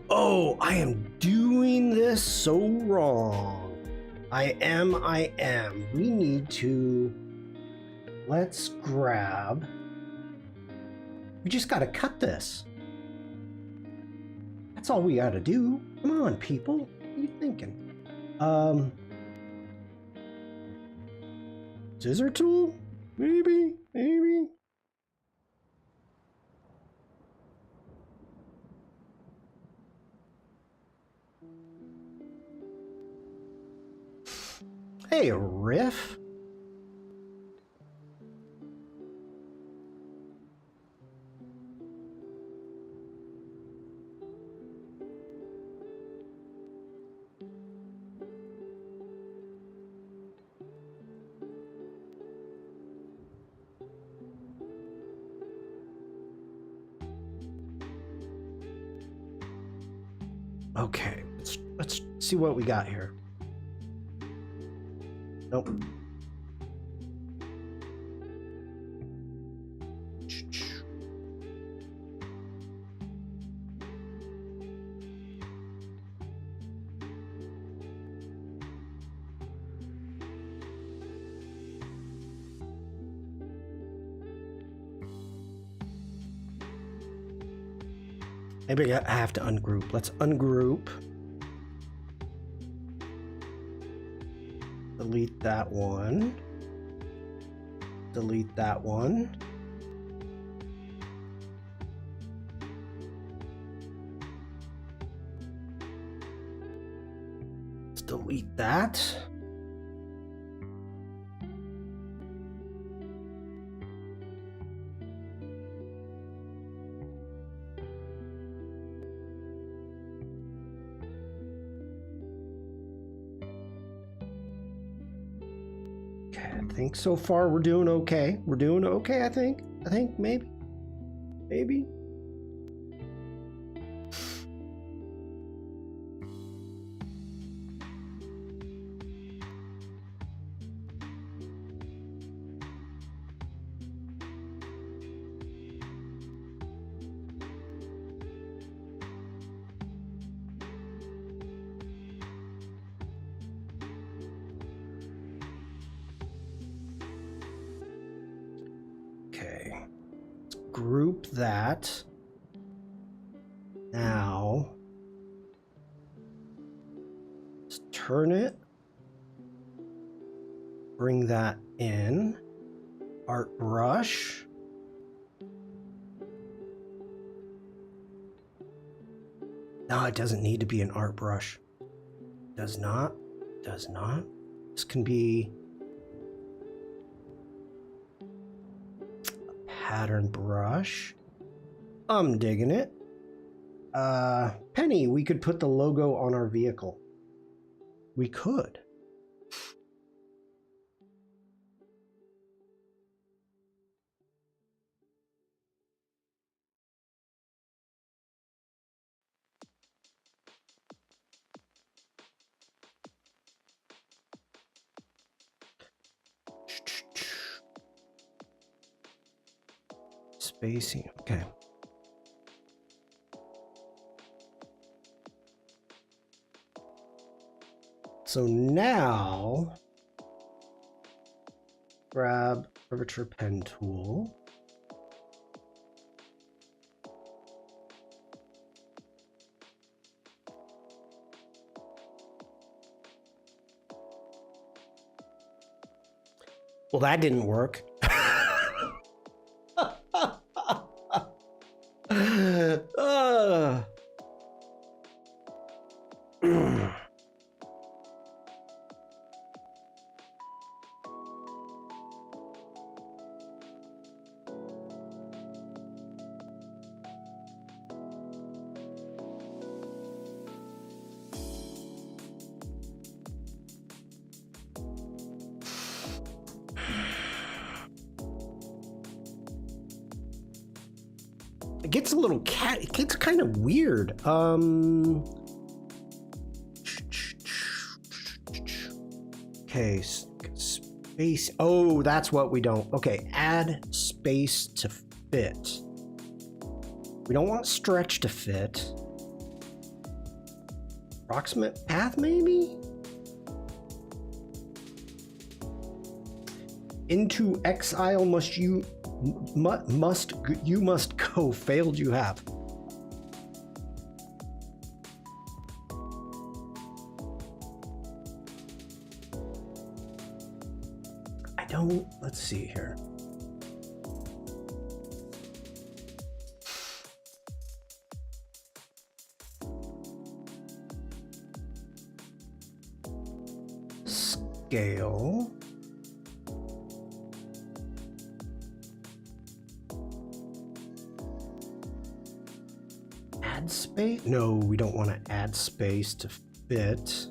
Oh, I am doing this so wrong. I am. We need to... Let's grab... We just gotta cut this. That's all we gotta do. Come on, people. What are you thinking? Scissor tool? Maybe? Hey, Riff. Okay, let's see what we got here. Nope. Maybe I have to ungroup. Let's ungroup. Delete that one. Delete that one. Let's delete that. I think so far we're doing okay. We're doing okay, I think. Maybe. Okay, let's group that. Now, let's turn it, bring that in, art brush. No, it doesn't need to be an art brush. Does not. This can be pattern brush. I'm digging it. Penny, we could put the logo on our vehicle. We could. spacing. Okay. So now, grab curvature pen tool. Well, that didn't work. It gets a little it gets kind of weird. Okay, space. Oh, that's what we don't. Okay, add space to fit. We don't want stretch to fit. Approximate path, maybe? Into exile you must go. Failed you have. I don't. Let's see here. Scale. Add space? No, we don't want to add space to fit.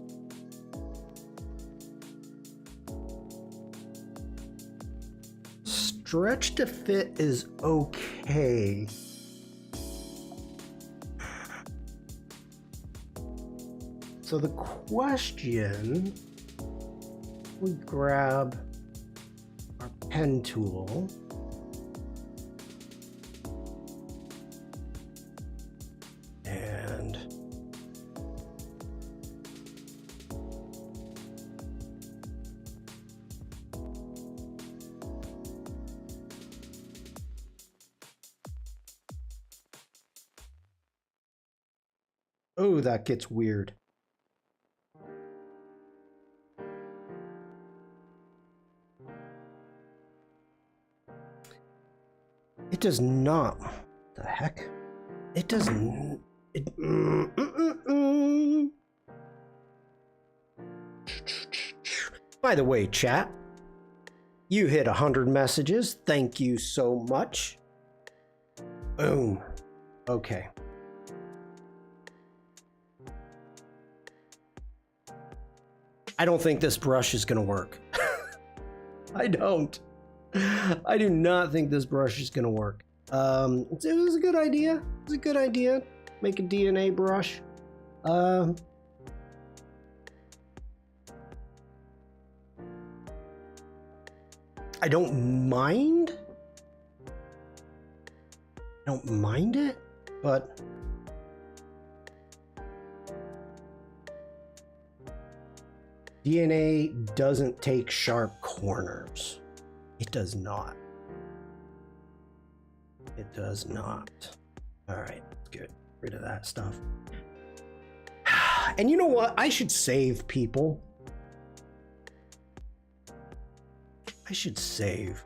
Stretch to fit is okay. So the question, we grab our pen tool. And oh, that gets weird. It does not. The heck? It doesn't. By the way, chat, you hit 100 messages. Thank you so much. Boom. Okay. I don't think this brush is going to work. I don't. I do not think this brush is going to work. It was a good idea. It was a good idea. Make a DNA brush. I don't mind. I don't mind it, but DNA doesn't take sharp corners. It does not. It does not. All right, let's get rid of that stuff. And you know what? I should save people. I should save.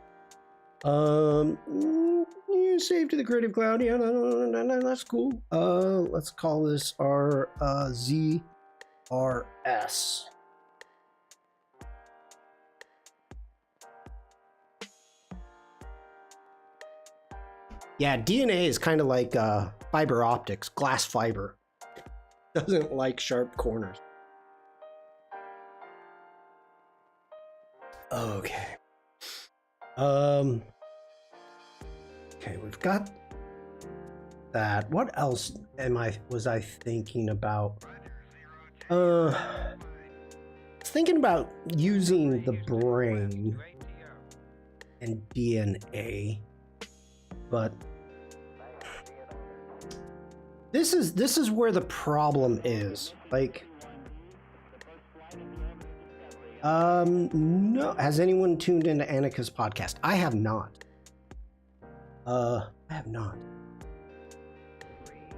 You save to the Creative Cloud. Yeah, no, that's cool. Let's call this our ZRS. Yeah, DNA is kind of like fiber optics, glass fiber. Doesn't like sharp corners. Okay. Okay, we've got that. What else was I thinking about? I was thinking about using the brain and DNA, but This is where the problem is. Like, no. Has anyone tuned into Annika's podcast? I have not. I have not.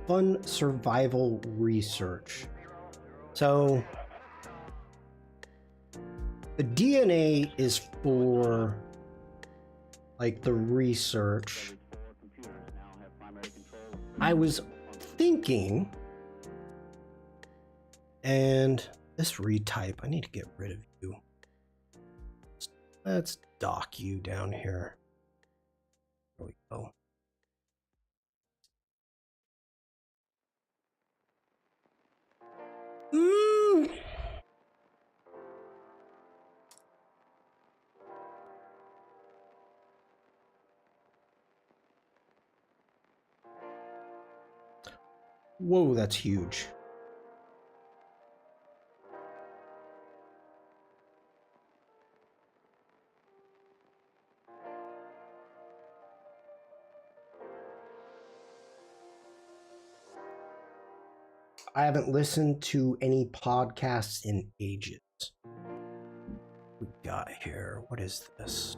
Fun survival research. So the DNA is for like the research. I was thinking, and this retype, I need to get rid of you. Let's dock you down here. There we go. Whoa, that's huge. I haven't listened to any podcasts in ages. We got here. What is this?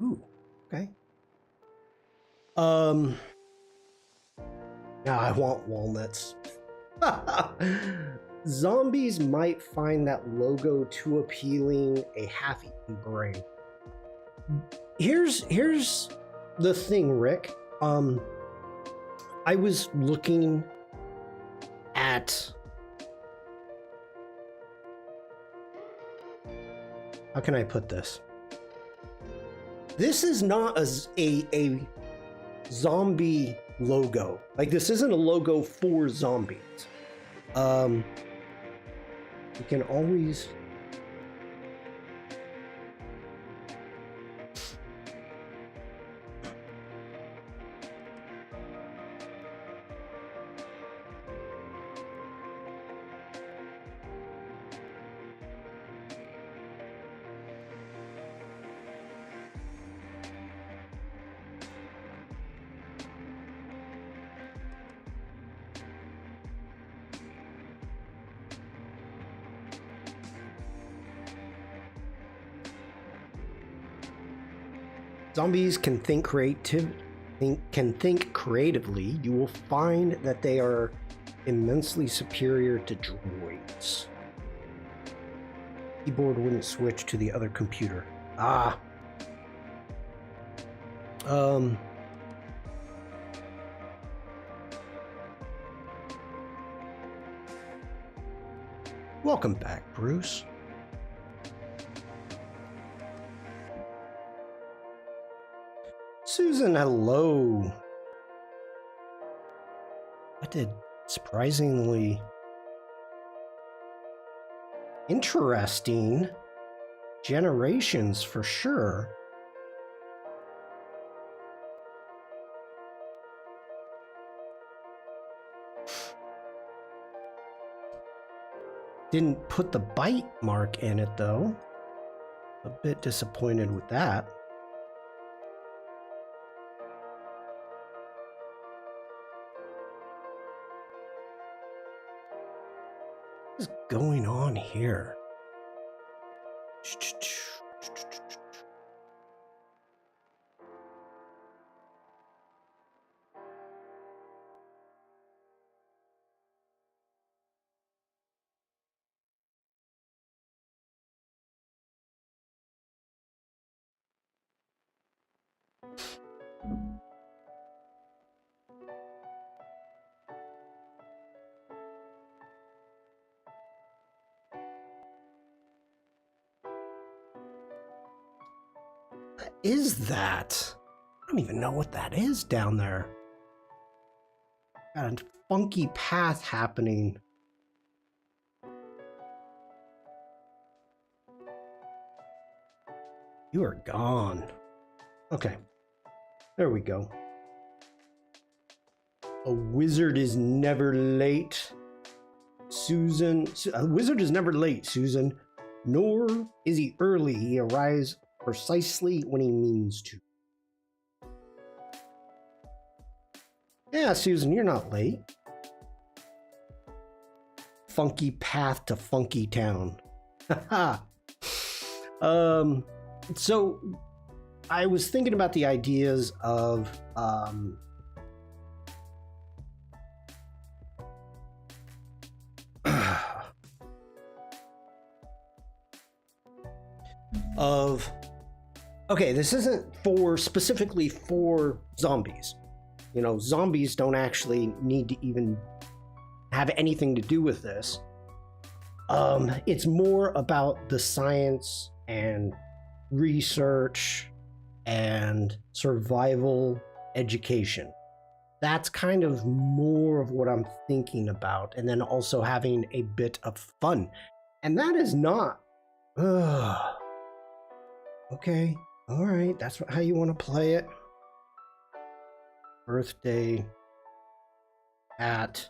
Ooh, okay. Now I want walnuts. Zombies might find that logo too appealing, a half-eaten brain. Here's the thing, Rick. I was looking at, how can I put this? This is not a zombie logo. Like, this isn't a logo for zombies. You can always zombies can think creatively. You will find that they are immensely superior to droids. Keyboard wouldn't switch to the other computer. Welcome back, Bruce. Susan, hello. I did surprisingly interesting generations for sure. Didn't put the bite mark in it though. A bit disappointed with that. What is going on here? What is that? I don't even know what that is down there. Got a funky path happening. You are gone. Okay. There we go. A wizard is never late. Susan. A wizard is never late, Susan. Nor is he early. He arrives precisely when he means to. Yeah, Susan, you're not late. Funky path to funky town. So I was thinking about the ideas of okay, this isn't for specifically for zombies. You know, zombies don't actually need to even have anything to do with this. It's more about the science and research and survival education. That's kind of more of what I'm thinking about. And then also having a bit of fun. And that is not... okay, all right, that's how you want to play it. Birthday at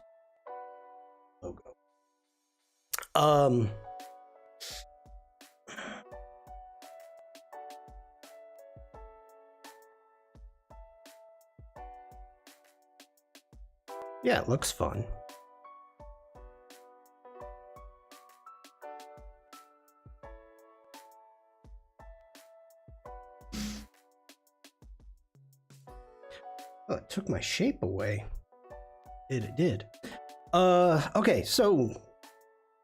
logo. Yeah, it looks fun. Oh, it took my shape away. It did. Okay, so,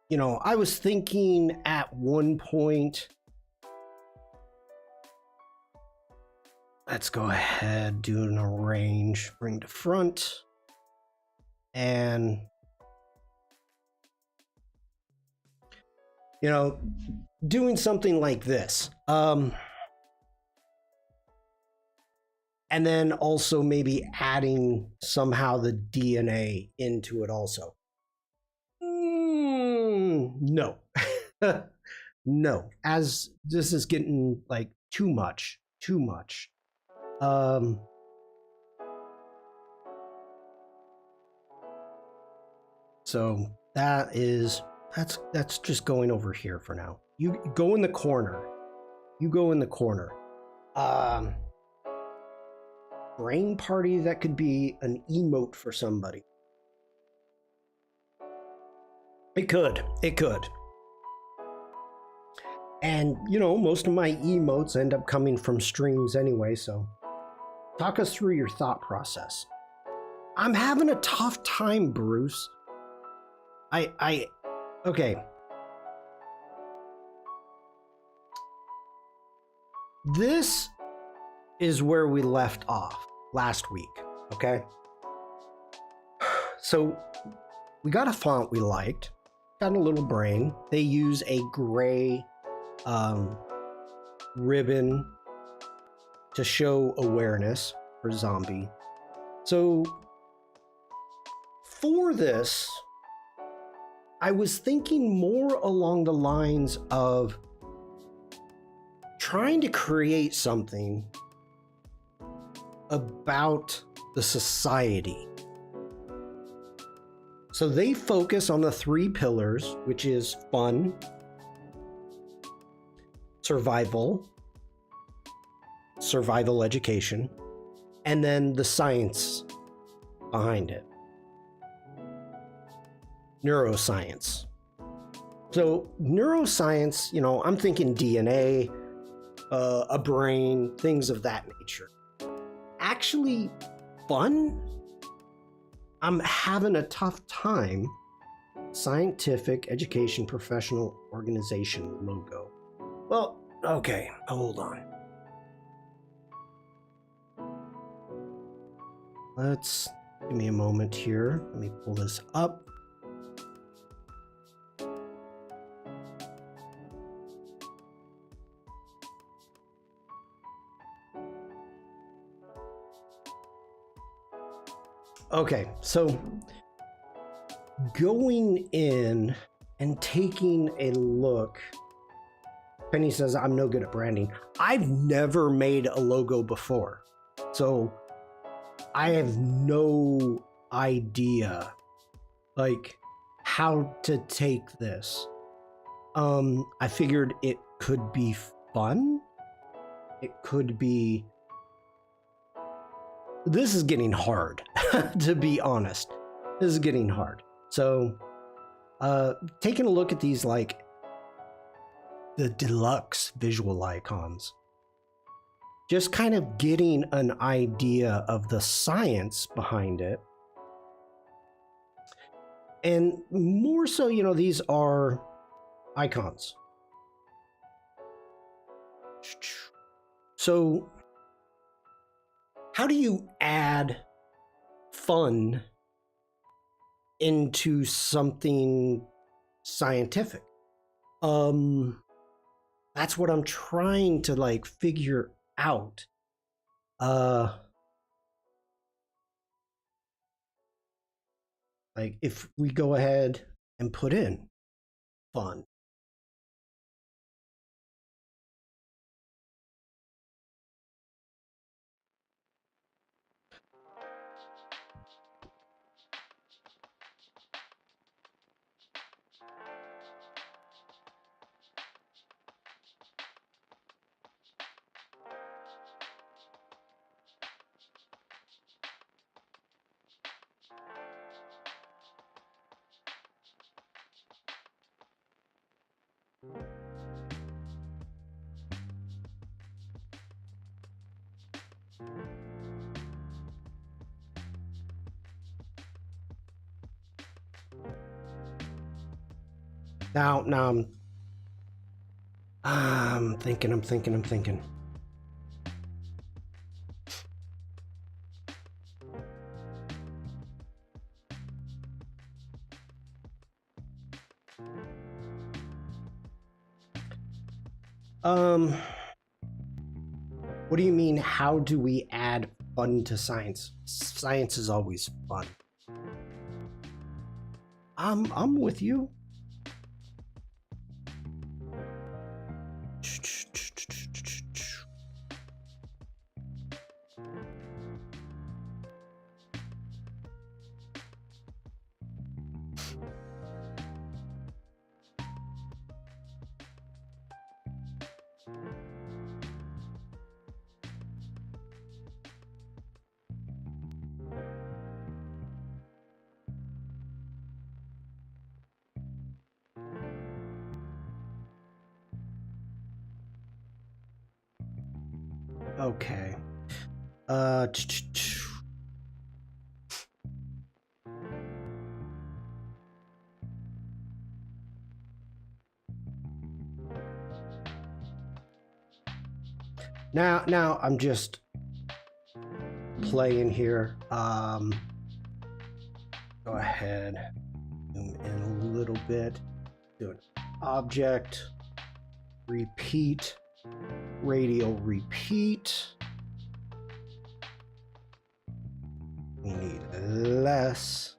you know, I was thinking at one point, let's go ahead, do an arrange, bring to front, and, you know, doing something like this. And then also maybe adding somehow the DNA into it also. No. No. As this is getting like too much. So that's just going over here for now. You go in the corner. Brain party, that could be an emote for somebody. It could. And, you know, most of my emotes end up coming from streams anyway, so talk us through your thought process. I'm having a tough time, Bruce. Okay. This is where we left off last week, okay? So we got a font we liked, got a little brain. They use a gray ribbon to show awareness for zombie. So for this, I was thinking more along the lines of trying to create something about the society. So they focus on the 3 pillars, which is fun, survival education, and then the science behind it. Neuroscience. So neuroscience, you know, I'm thinking DNA, a brain, things of that nature. Actually, fun? I'm having a tough time. Scientific education professional organization logo. Well, okay, hold on. Give me a moment here. Let me pull this up. Okay, so going in and taking a look. Penny says, I'm no good at branding. I've never made a logo before, so I have no idea, like, how to take this. I figured it could be fun. It could be this is getting hard, to be honest. This is getting hard. So, taking a look at these, like, the deluxe visual icons, just kind of getting an idea of the science behind it. And more so, you know, these are icons. So, how do you add fun into something scientific? That's what I'm trying to like figure out. Like if we go ahead and put in fun. Now I'm thinking. What do you mean, how do we add fun to science? Science is always fun. I'm with you. Okay. Now I'm just playing here. Go ahead, zoom in a little bit. Do an object, repeat, radial repeat. We need less.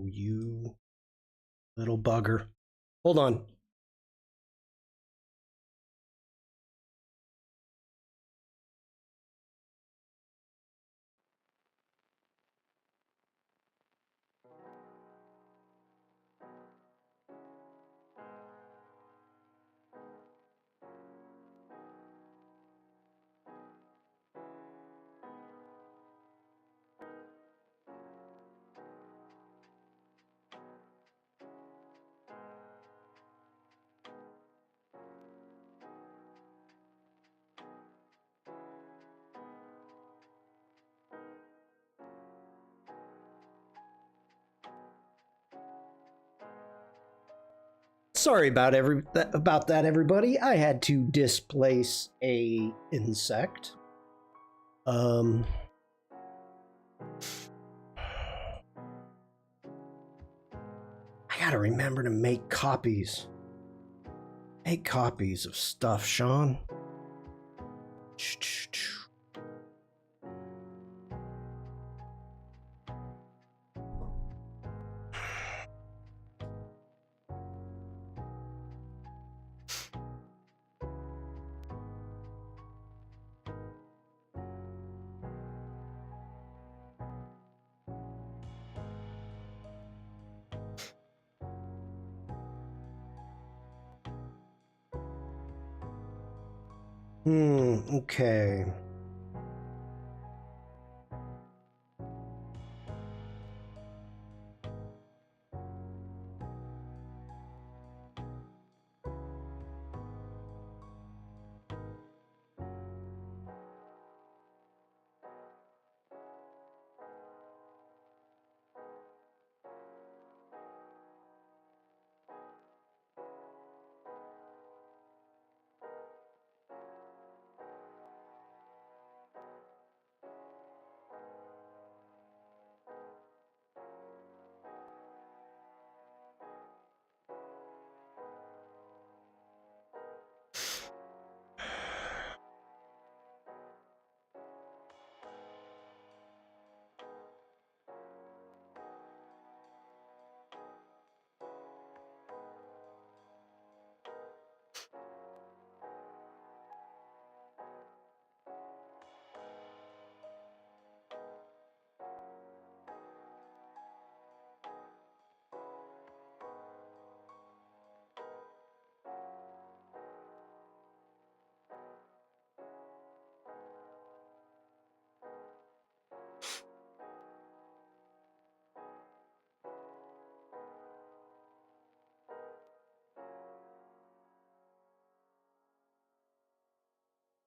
You little bugger. Hold on. Sorry about that, everybody. I had to displace a insect. I gotta remember to make copies. Make copies of stuff, Shawn. Okay.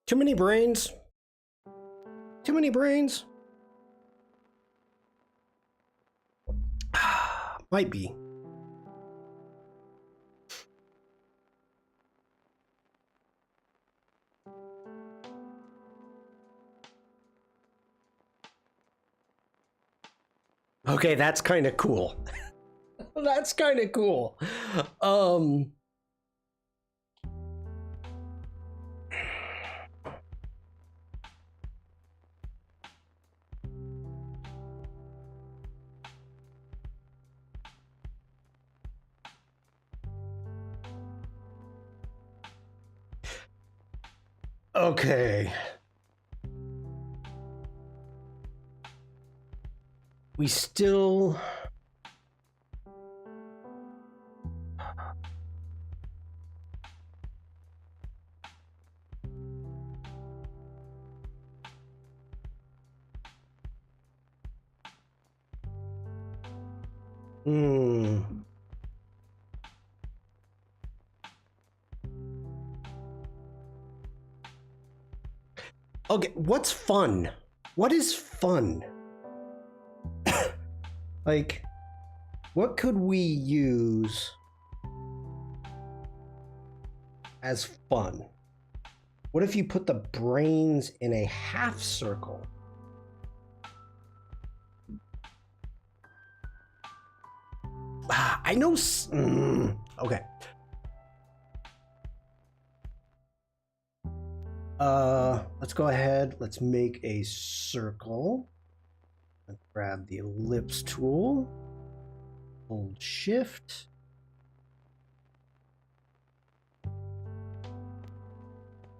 Too many brains? Too many brains? Might be. Okay, that's kind of cool. That's kind of cool. Okay. We still... Okay, what's fun? What is fun? Like, what could we use as fun? What if you put the brains in a half circle? I know. Okay. Let's go ahead. Let's make a circle. Let's grab the ellipse tool. Hold shift.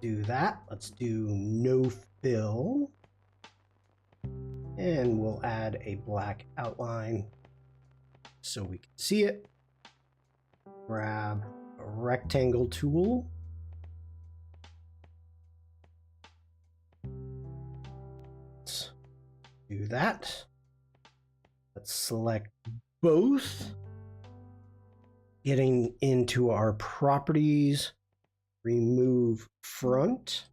Do that. Let's do no fill. And we'll add a black outline so we can see it. Grab a rectangle tool. Let's do that. Let's select both. Getting into our properties, remove front.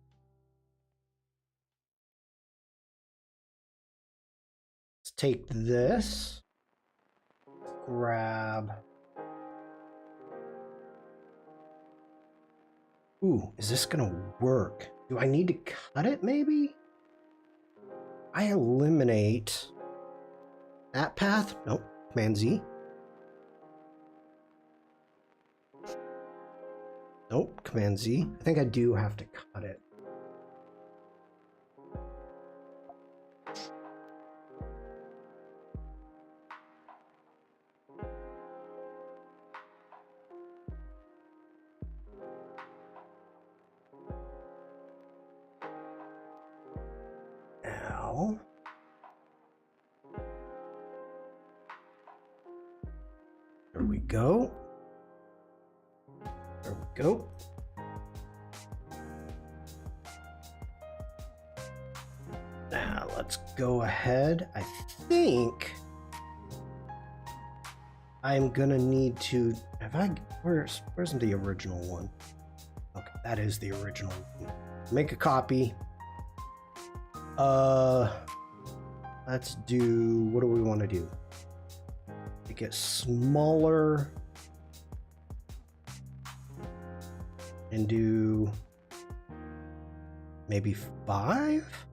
Let's take this, grab Ooh, is this gonna work? Do I need to cut it maybe? I eliminate that path? Nope. Command Z. Nope. Command Z. I think I do have to cut it. Now, there we go. There we go. Now let's go ahead. I think I'm gonna need to. Where's the original one? Okay, that is the original one. Make a copy. Let's do. What do we want to do? Make it smaller. And do maybe 5?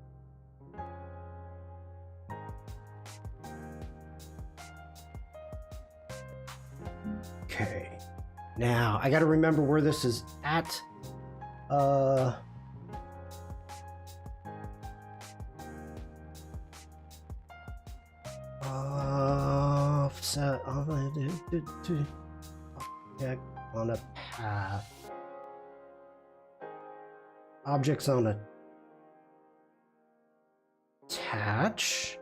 Okay. Now I got to remember where this is at. Offset object on a path. Objects on a attach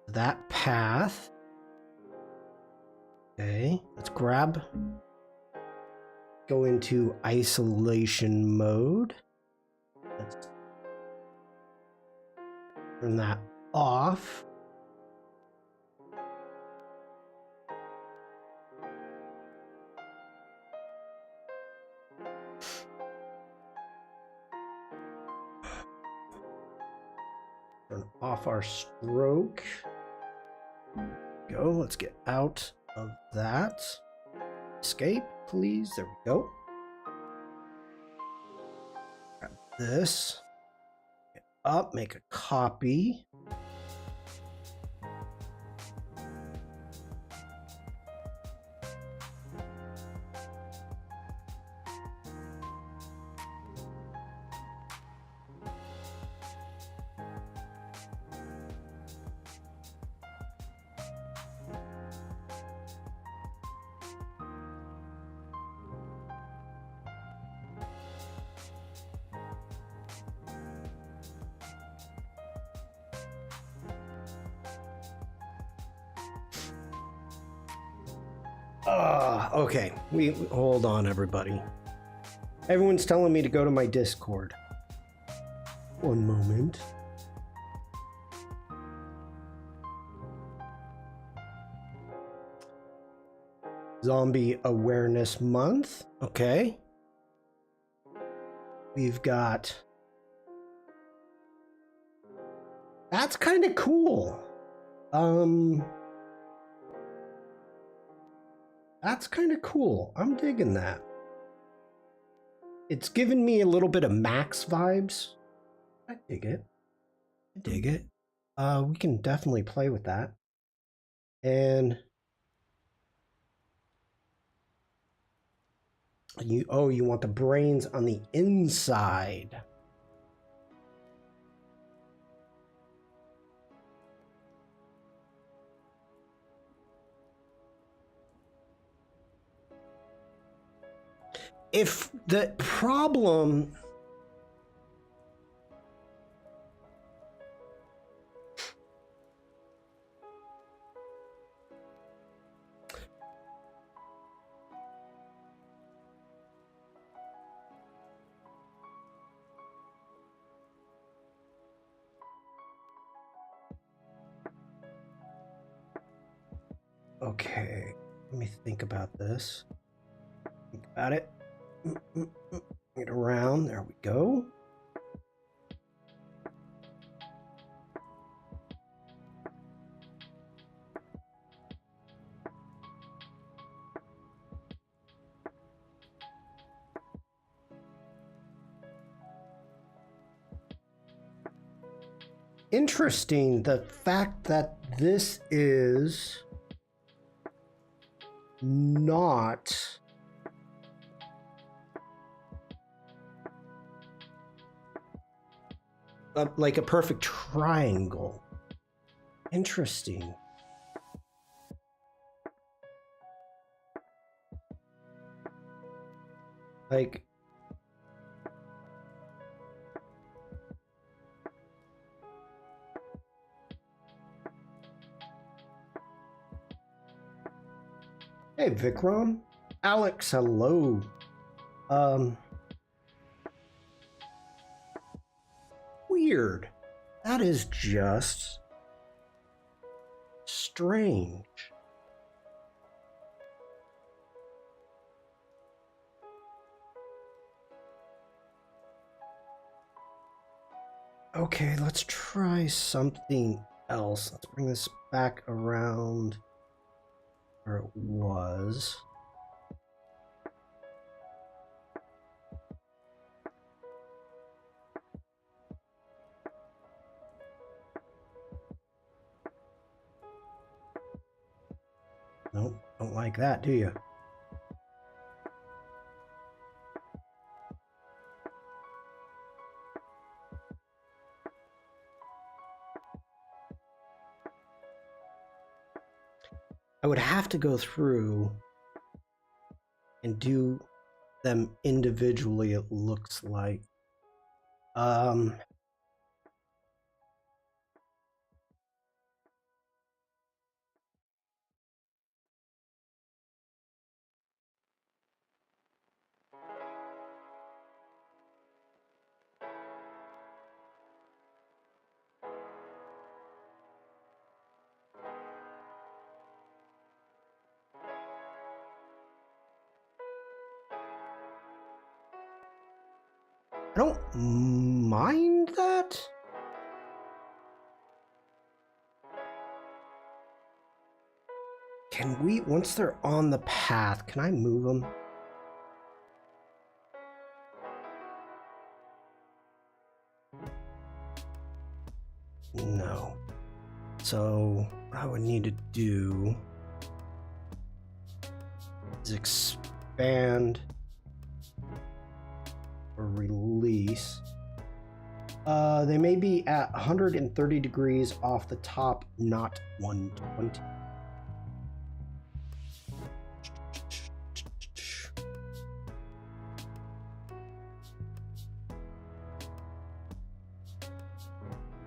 that path. Okay, let's grab. Go into isolation mode. Let's turn that off. Turn off our stroke. Go. Let's get out of that. Escape, please. There we go. Grab this. Get up. Make a copy. Okay, we hold on, everybody. Everyone's telling me to go to my Discord. One moment. Zombie Awareness Month. Okay. We've got. That's kind of cool. That's kind of cool. I'm digging that. It's giving me a little bit of Max vibes. I dig it. I dig it. We can definitely play with that. And you want the brains on the inside. If the problem okay, let me think about this. Think about it. Get around. There we go. Interesting, the fact that this is not like a perfect triangle. Interesting. Like, hey, Vikram. Alex, hello. Weird. That is just strange. Okay, let's try something else. Let's bring this back around where it was. Nope, don't like that, do you? I would have to go through and do them individually, it looks like. I don't mind that. Can we, once they're on the path, can I move them? No. So what I would need to do is expand or release. They may be at 130 degrees off the top, not 120.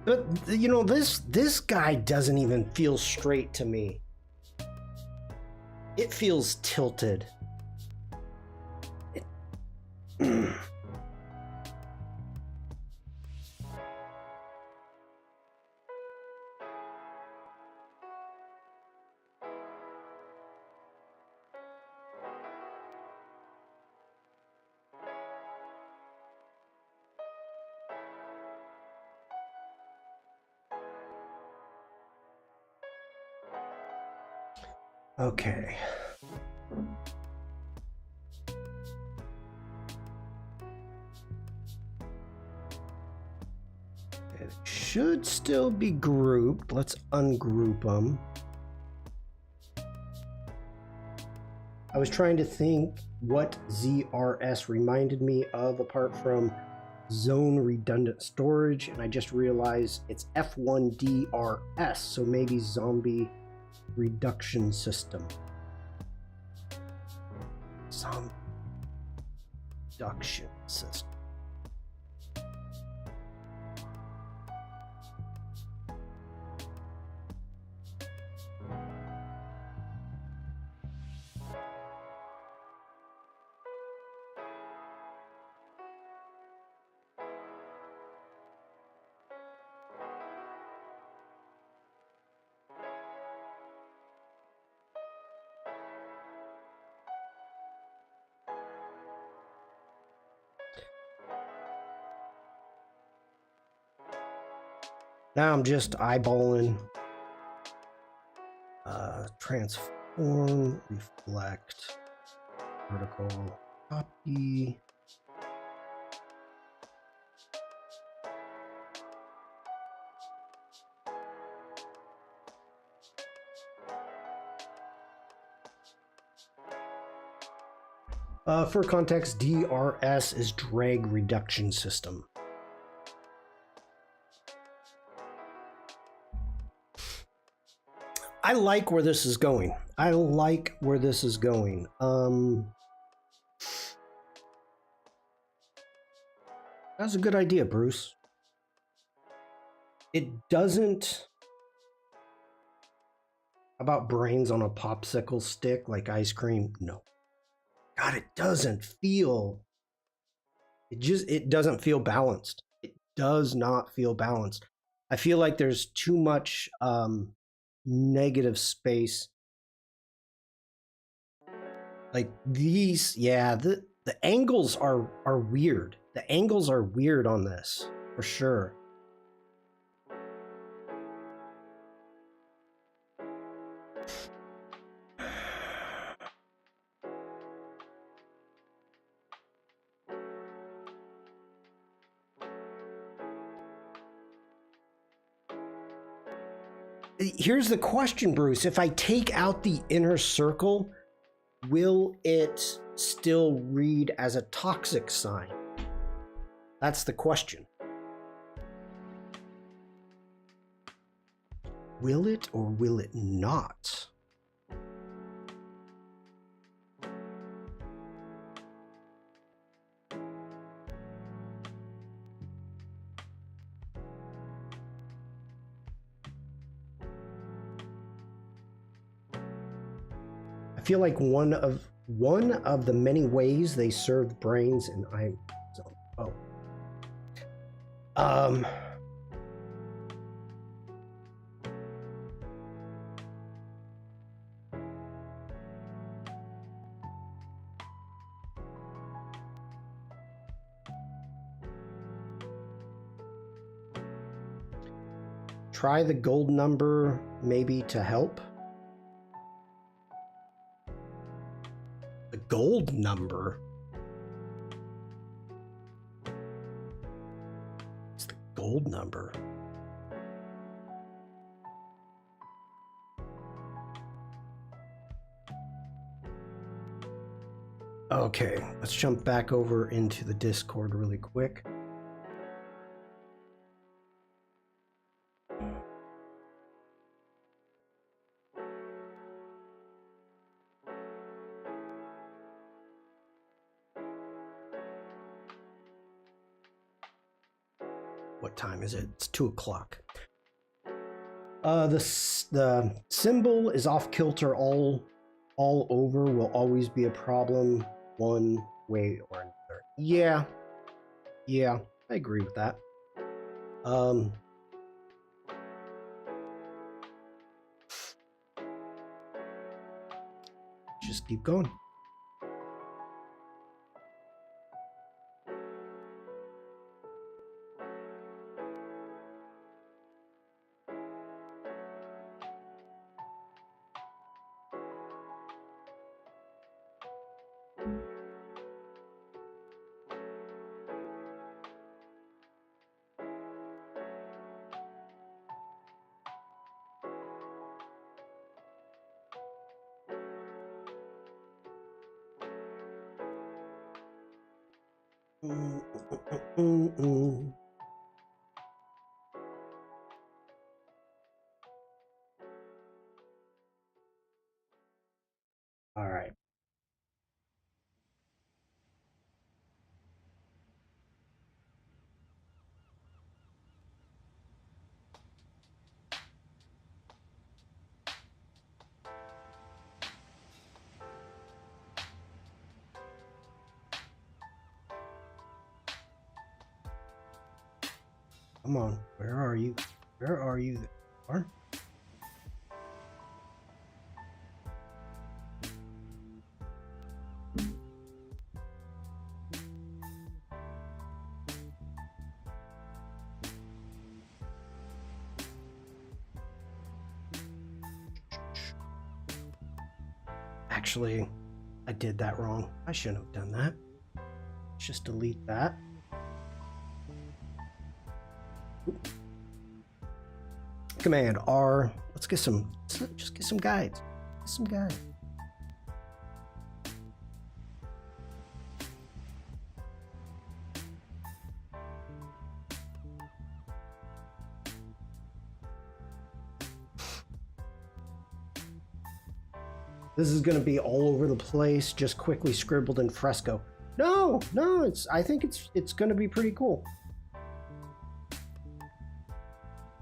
But you know, this guy doesn't even feel straight to me. It feels tilted. Okay. It should still be grouped. Let's ungroup them. I was trying to think what ZRS reminded me of apart from zone redundant storage, and I just realized it's F1DRS, so maybe zombie reduction system. Zombie reduction system. Now I'm just eyeballing. Transform, reflect, vertical, copy. For context, DRS is drag reduction system. I like where this is going. That's a good idea, Bruce. It doesn't... About brains on a popsicle stick like ice cream? No. God, it doesn't feel... It doesn't feel balanced. It does not feel balanced. I feel like there's too much negative space. Like these, yeah, the angles are weird. The angles are weird on this, for sure. Here's the question, Bruce. If I take out the inner circle, will it still read as a toxic sign? That's the question. Will it or will it not? I feel like one of the many ways they serve brains, and try the gold number maybe to help. The gold number? It's the gold number. Okay, let's jump back over into the Discord really quick. What time is it? It's 2 o'clock. The symbol is off kilter all over, will always be a problem one way or another. Yeah, I agree with that. Just keep going. All right. Come on, where are you? Where are you? There. Actually, I did that wrong. I shouldn't have done that. Let's just delete that. Oop. Command R. Let's get some. Just get some guides. Get some guides. This is going to be all over the place, just quickly scribbled in fresco. No, I think it's going to be pretty cool.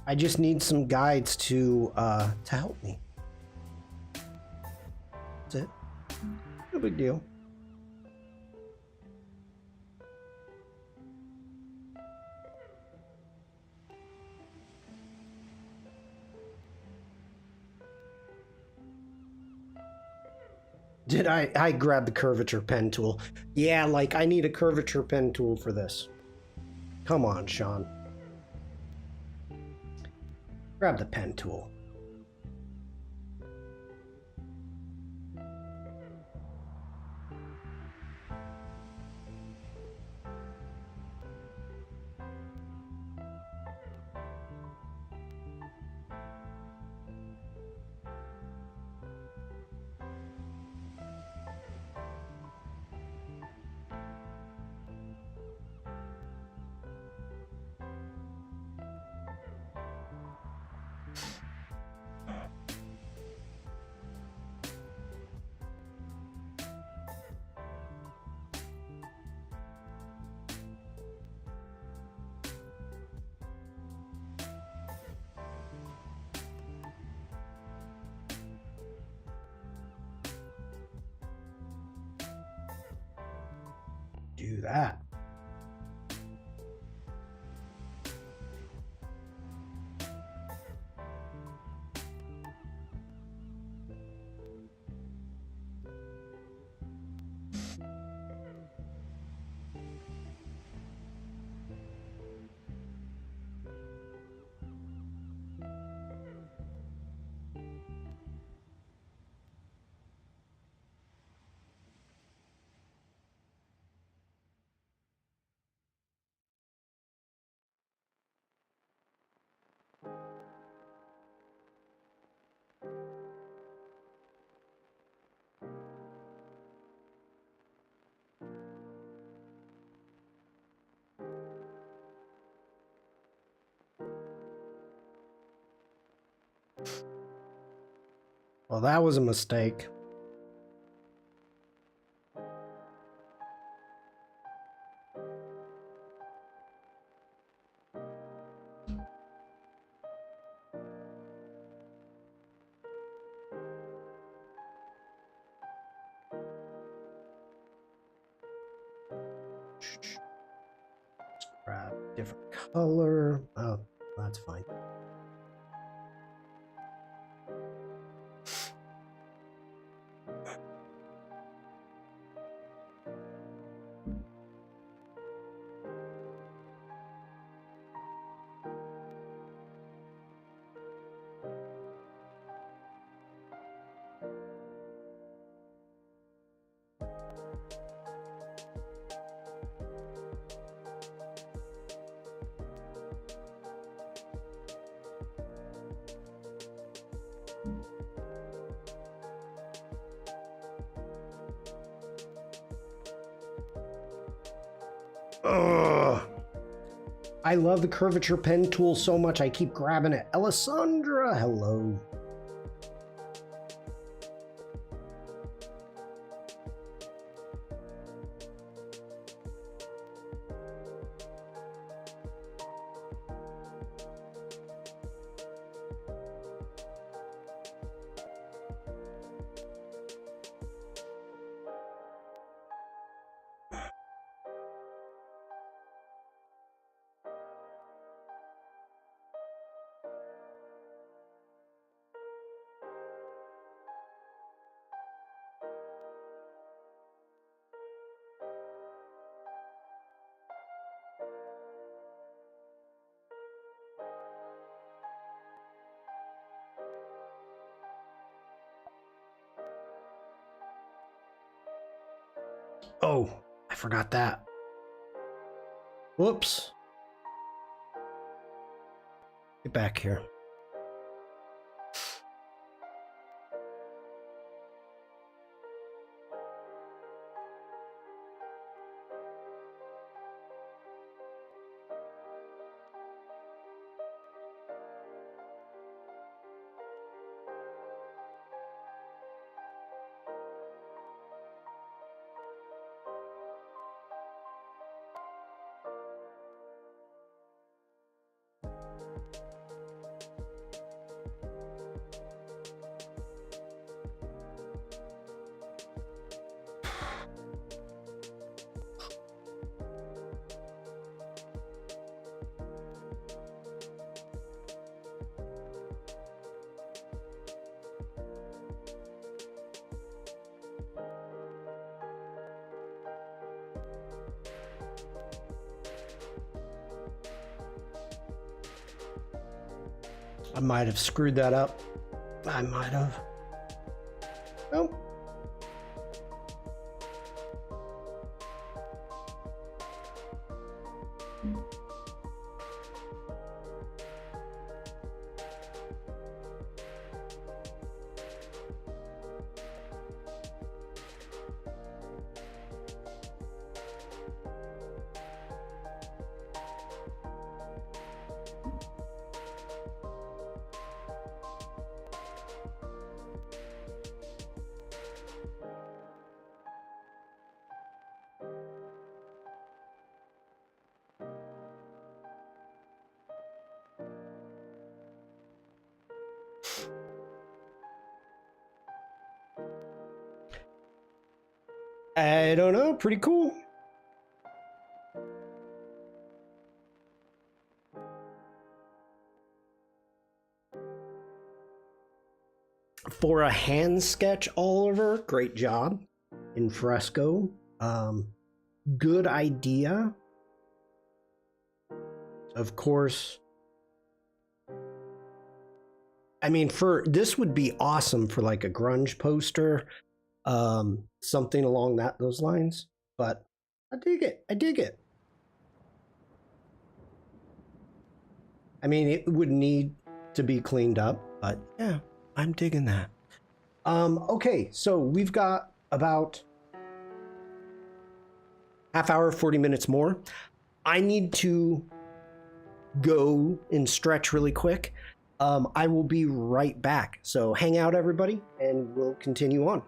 I just need some guides to help me. That's it. No big deal. Did I grabbed the curvature pen tool? Yeah, like I need a curvature pen tool for this. Come on, Shawn. Grab the pen tool. Do that. Well, that was a mistake. Let's grab a different color. Oh, that's fine. Ugh. I love the curvature pen tool so much I keep grabbing it. Alessandra, hello. Oh, I forgot that. Whoops. Get back here. I might have screwed that up. I might have. Nope. I don't know, pretty cool. For a hand sketch, Oliver, great job. In fresco, good idea. Of course. I mean, for this would be awesome for like a grunge poster, something along those lines. But I dig it. I dig it. I mean, it would need to be cleaned up, but yeah, I'm digging that. Okay, so we've got about half hour, 40 minutes more. I need to go and stretch really quick. I will be right back. So hang out, everybody, and we'll continue on.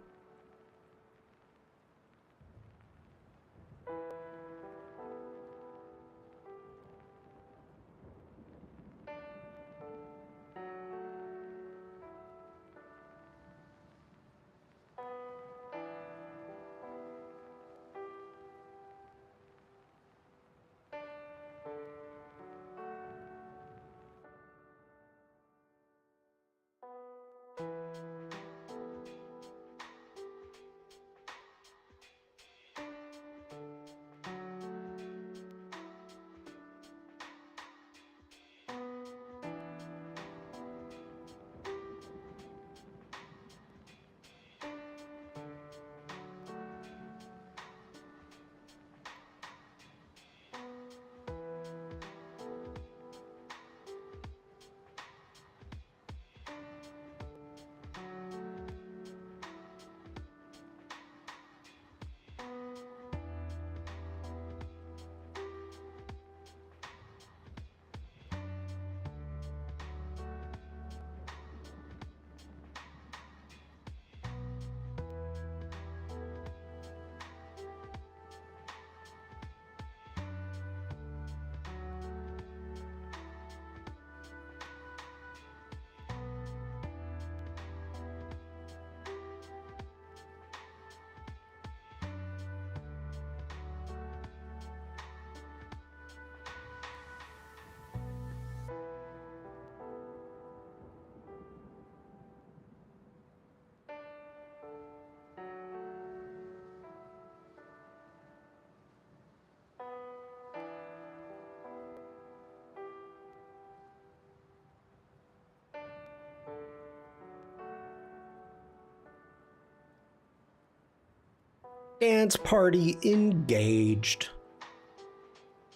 Dance party engaged.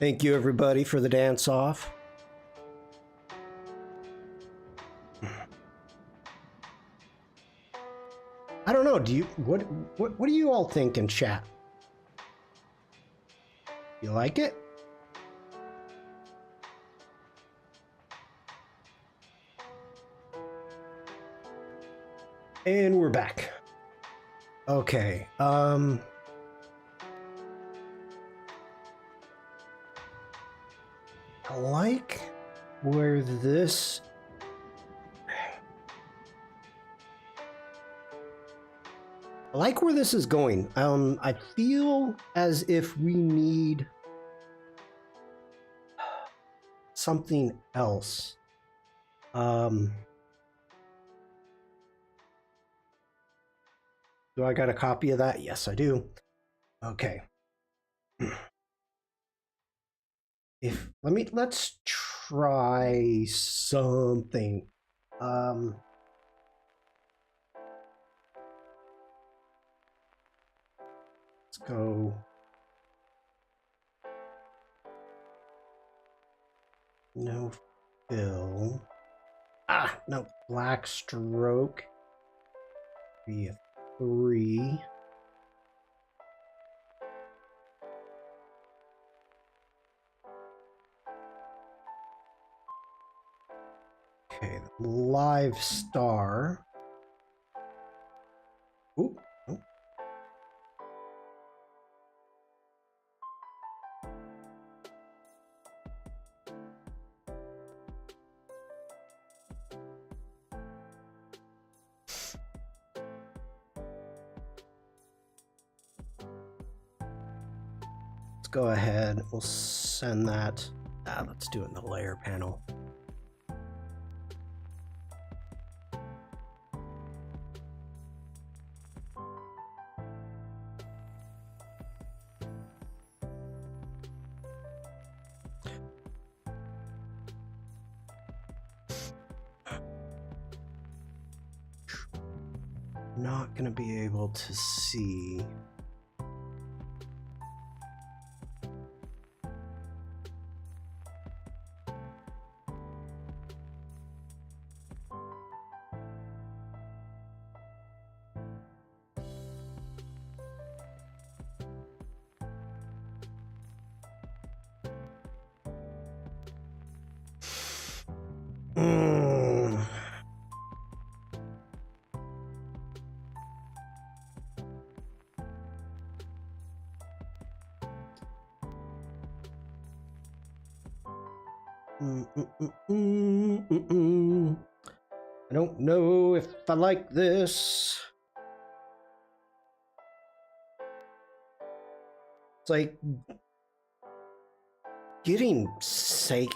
Thank you, everybody, for the dance off. I don't know. What do you all think in chat? You like it? And we're back. Okay. I like where this... I like where this is going. I feel as if we need something else. Do I got a copy of that? Yes, I do. Okay. Let's try something. Let's go. No fill. Ah, no, black stroke. Be a 3. Okay, live star. Ooh. Oh. Let's go ahead. We'll send that. Let's do it in the layer panel. Not gonna be able to see. I don't know if I like this. It's like getting satanic.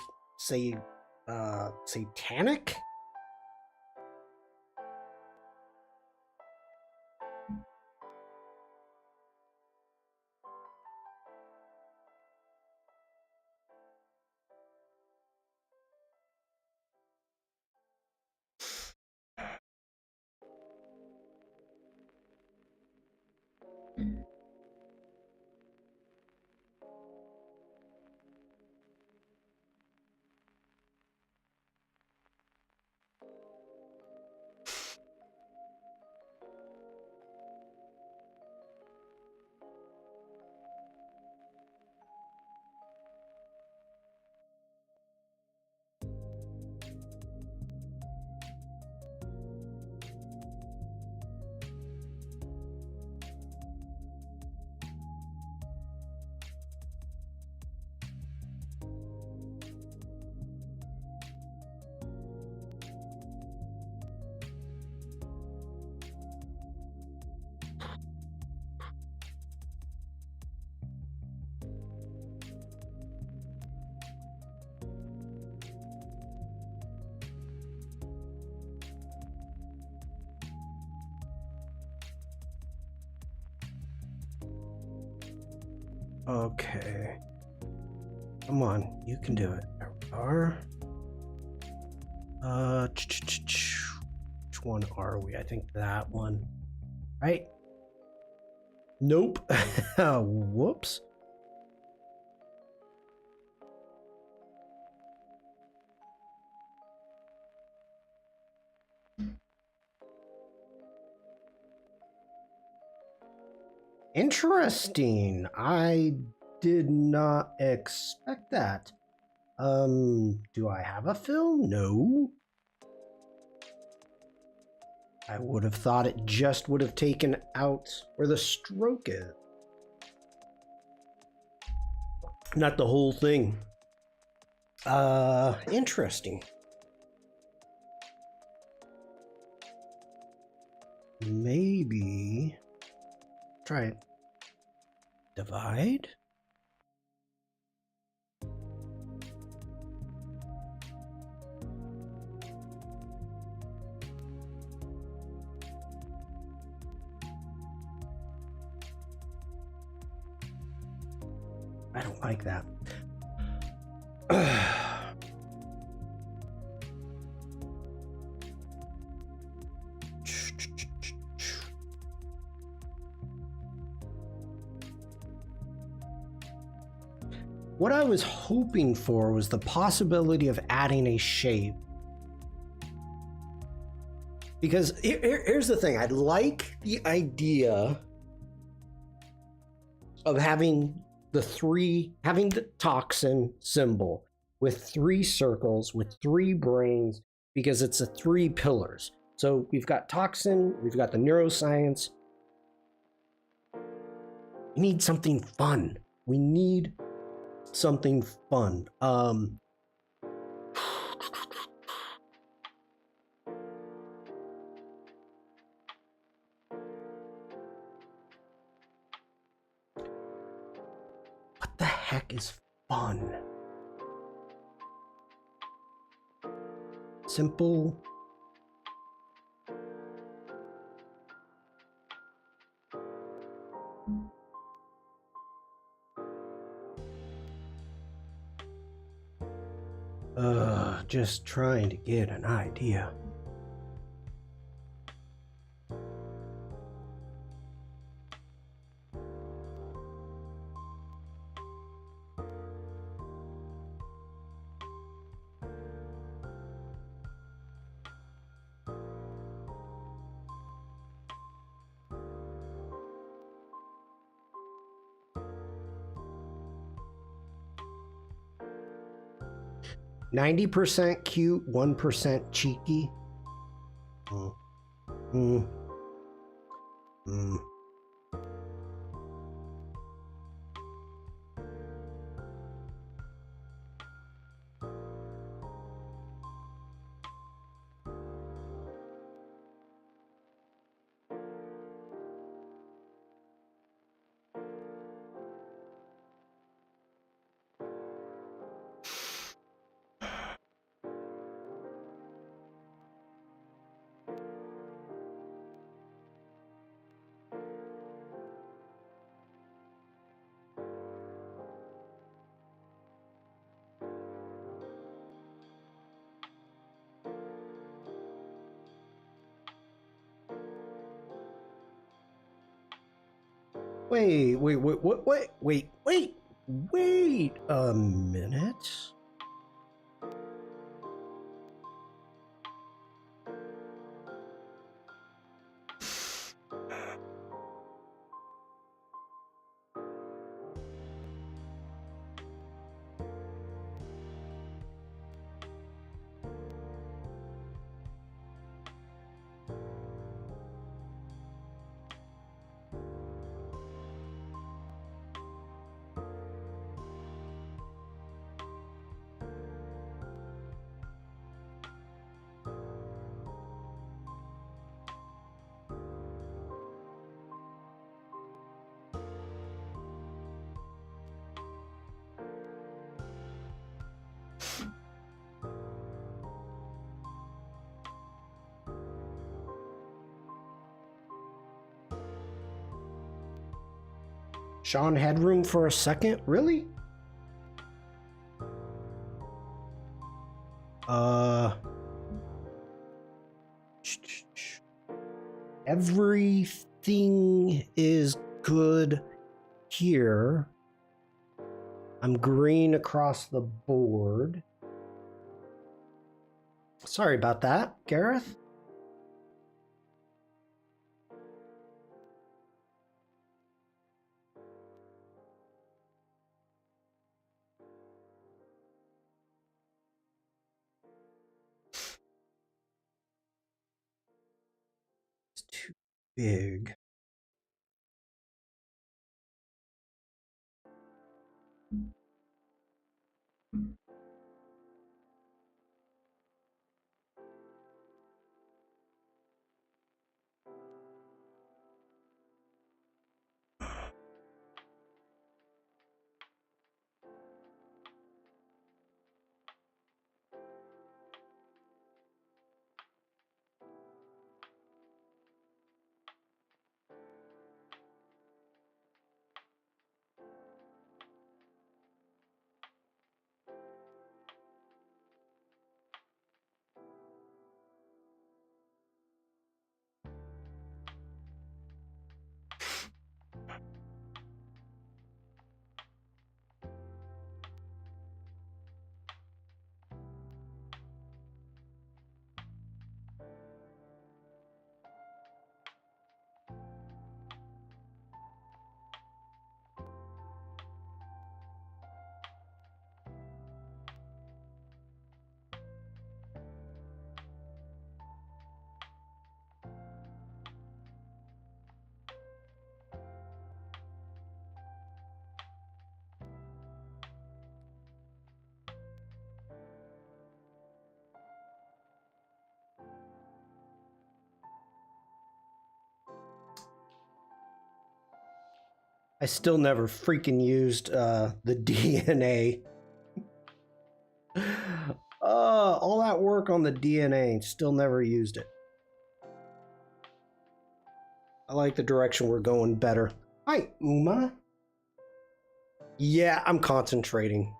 Okay. Come on, you can do it. There we are. Which one are we? I think that one. Right? Nope. Whoops. Interesting. I did not expect that. Do I have a fill? No. I would have thought it just would have taken out where the stroke is. Not the whole thing. Interesting. Maybe try it. Divide. I don't like that. What I was hoping for was the possibility of adding a shape. Because here's the thing, I like the idea of having the toxin symbol with 3 circles, with 3 brains, because it's a 3 pillars. So we've got toxin, we've got the neuroscience. We need something fun. We need something fun. What the heck is fun? Simple. Just trying to get an idea. %cute, 1% cheeky. Wait a minute. Shawn headroom for a second? Really? Everything is good here. I'm green across the board. Sorry about that, Gareth. It's too big. I still never freaking used the DNA. All that work on the DNA, still never used it. I like the direction we're going better. Hi, Uma. Yeah, I'm concentrating.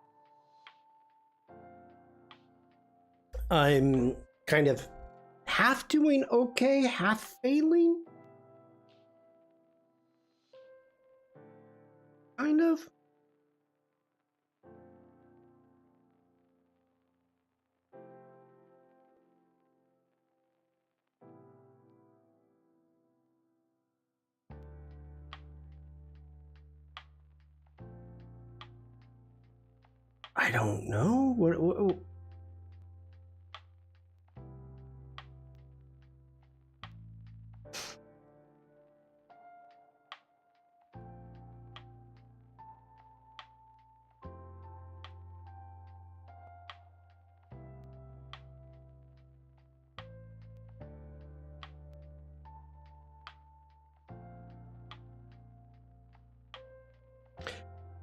I'm kind of half doing okay, half failing. Kind of. I don't know. What?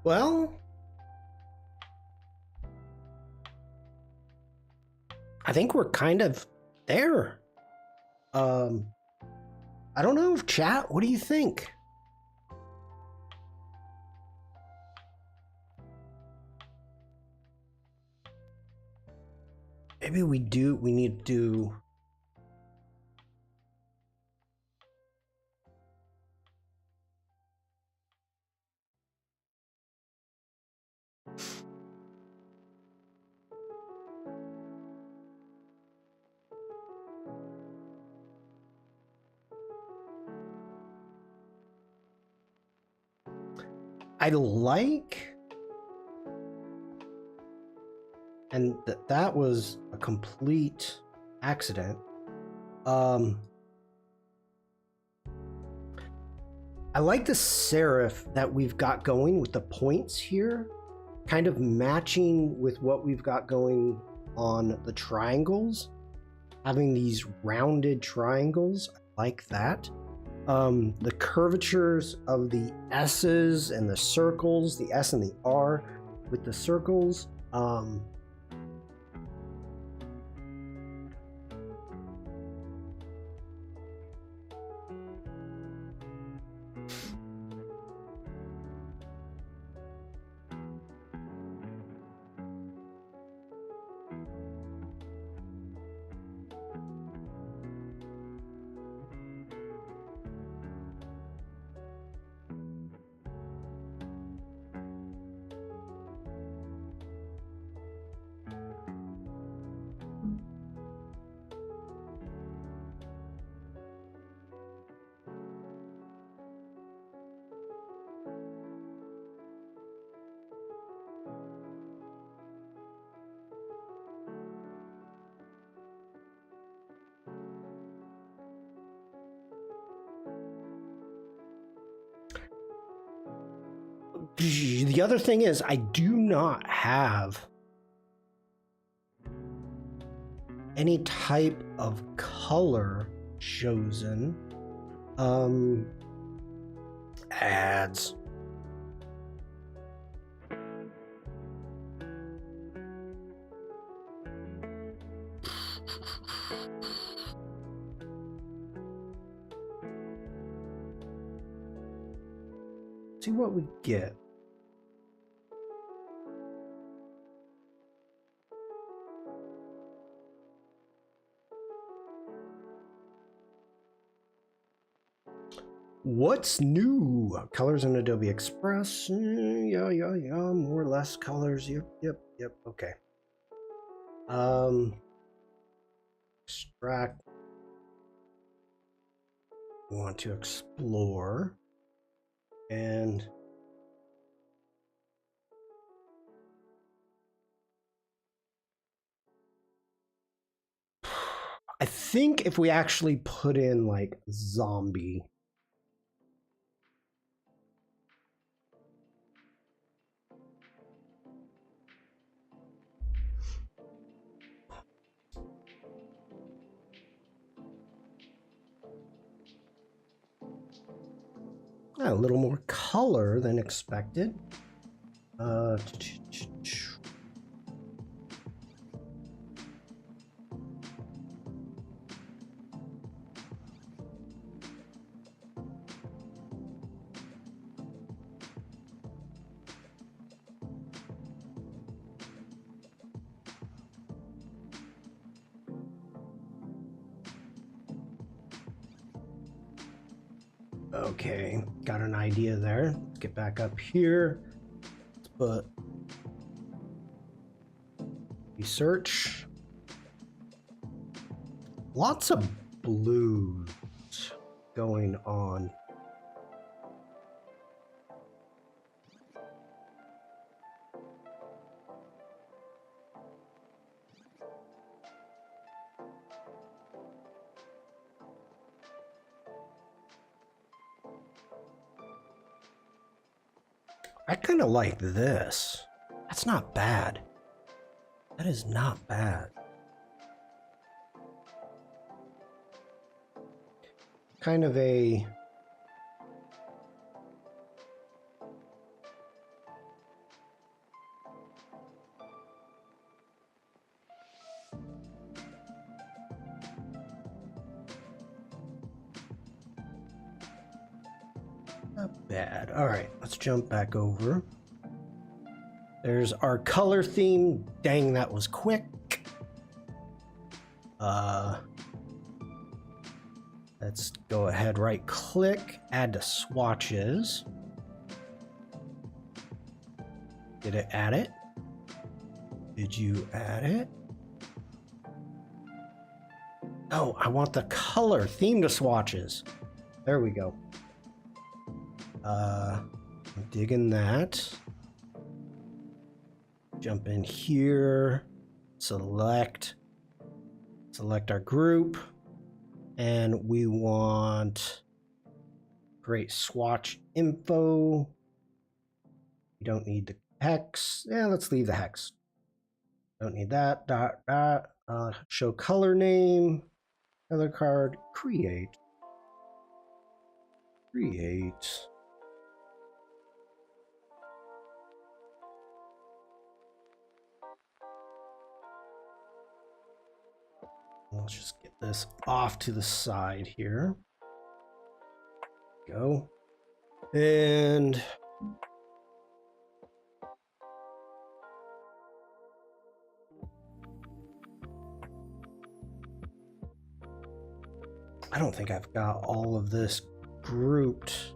Well, I think we're kind of there. I don't know, chat. What do you think? Maybe we need to do. I like, and that was a complete accident. I like the serif that we've got going with the points here, kind of matching with what we've got going on the triangles. Having these rounded triangles, I like that. The curvatures of the S's and the circles, the S and the R with the circles. The other thing is, I do not have any type of color chosen. Ads. See what we get. What's new? Colors in Adobe Express. Yeah. More or less colors. Yep. Okay. Extract. We want to explore. And I think if we actually put in like zombie. A little more color than expected. Okay, got an idea there. Let's get back up here. Let's put research. Lots of blues going on. I kind of like this. That's not bad. That is not bad. Kind of a... Not bad. All right, let's jump back over. There's our color theme. Dang, that was quick. Let's go ahead, right click, add to swatches. Did it add it? Did you add it? Oh, I want the color theme to swatches. There we go. I'm digging that. Jump in here, select our group, and we want create swatch info. We don't need the hex. Yeah, let's leave the hex. Don't need that. Show color name, color card, create. Let's just get this off to the side here. Go. And I don't think I've got all of this grouped.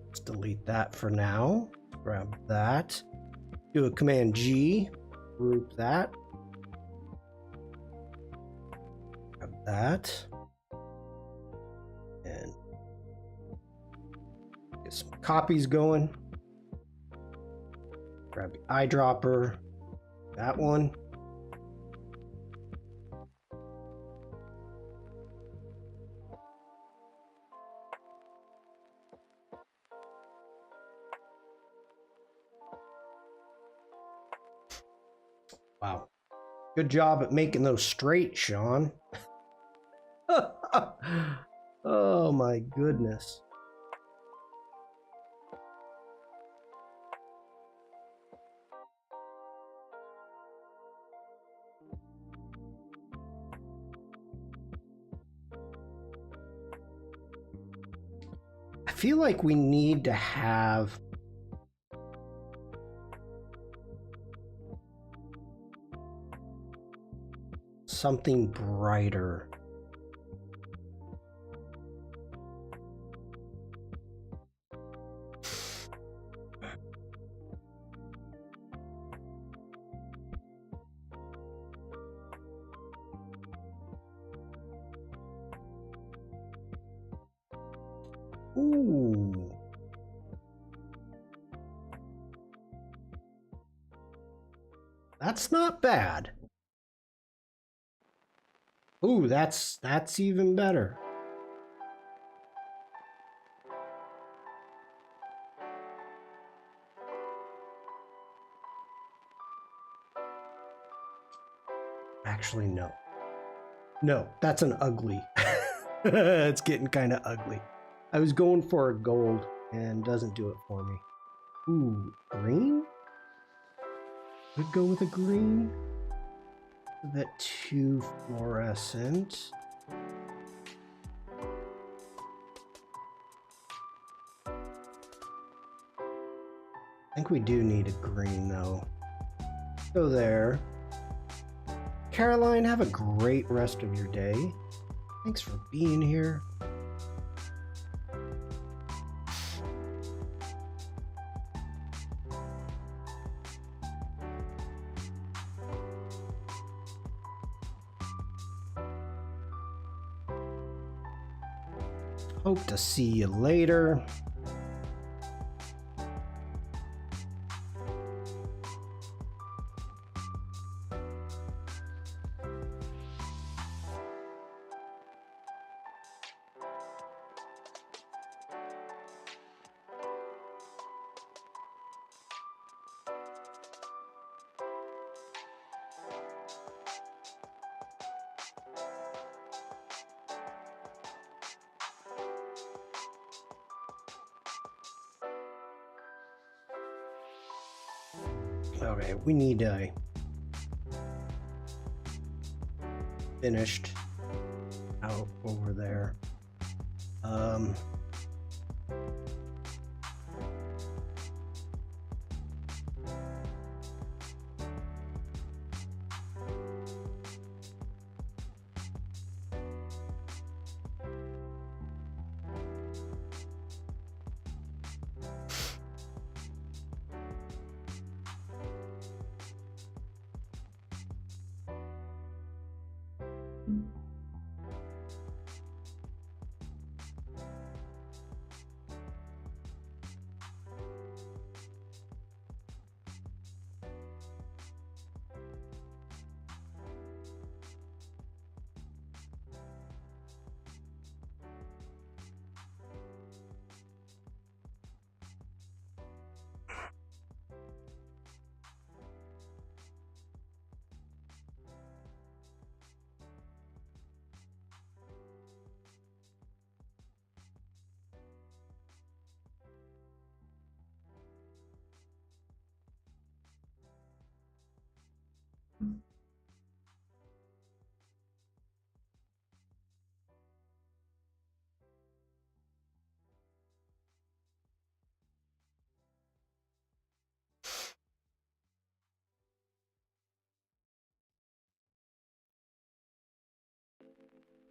Let's delete that for now. Grab that. Do a Command G. Group that. Grab that. And get some copies going. Grab the eyedropper. That one. Wow. Good job at making those straight, Shawn. Oh my goodness. I feel like we need to have something brighter. Ooh. That's not bad. Ooh, that's even better. Actually, no. No, that's an ugly. It's getting kind of ugly. I was going for a gold and doesn't do it for me. Ooh, green? Could go with a green. A bit too fluorescent. I think we do need a green though. Go there. Caroline, have a great rest of your day. Thanks for being here. Hope to see you later. Okay, we need a finished out over there.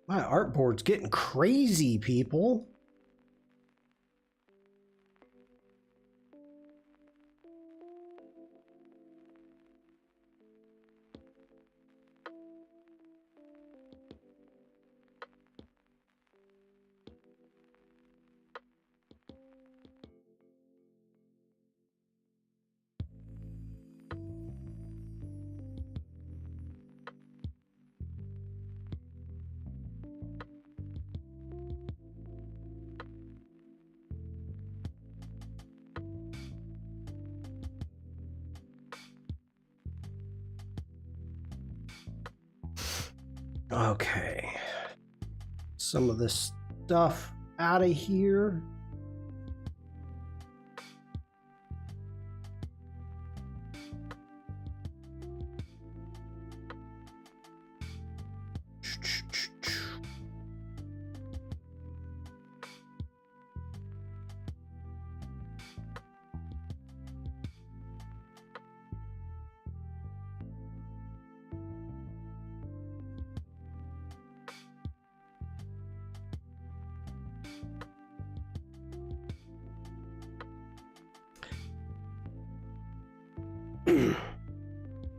My artboard's getting crazy, people. Okay. Some of this stuff out of here.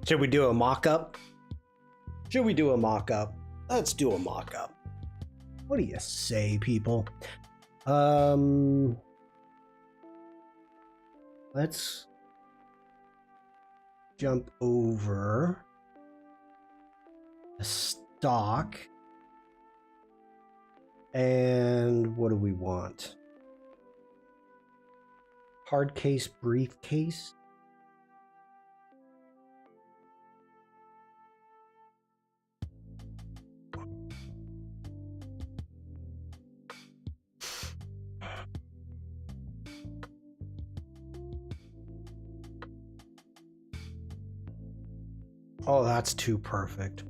Should we do a mock-up? Should we do a mock-up? Let's do a mock-up. What do you say, people? Let's jump over a stock. And what do we want? Hard case briefcase. Oh, that's too perfect.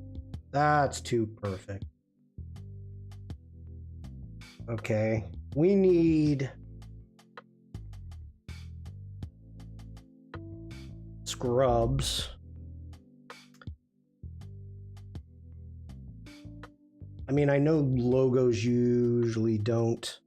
That's too perfect. Okay, we need scrubs. I mean, I know logos usually don't.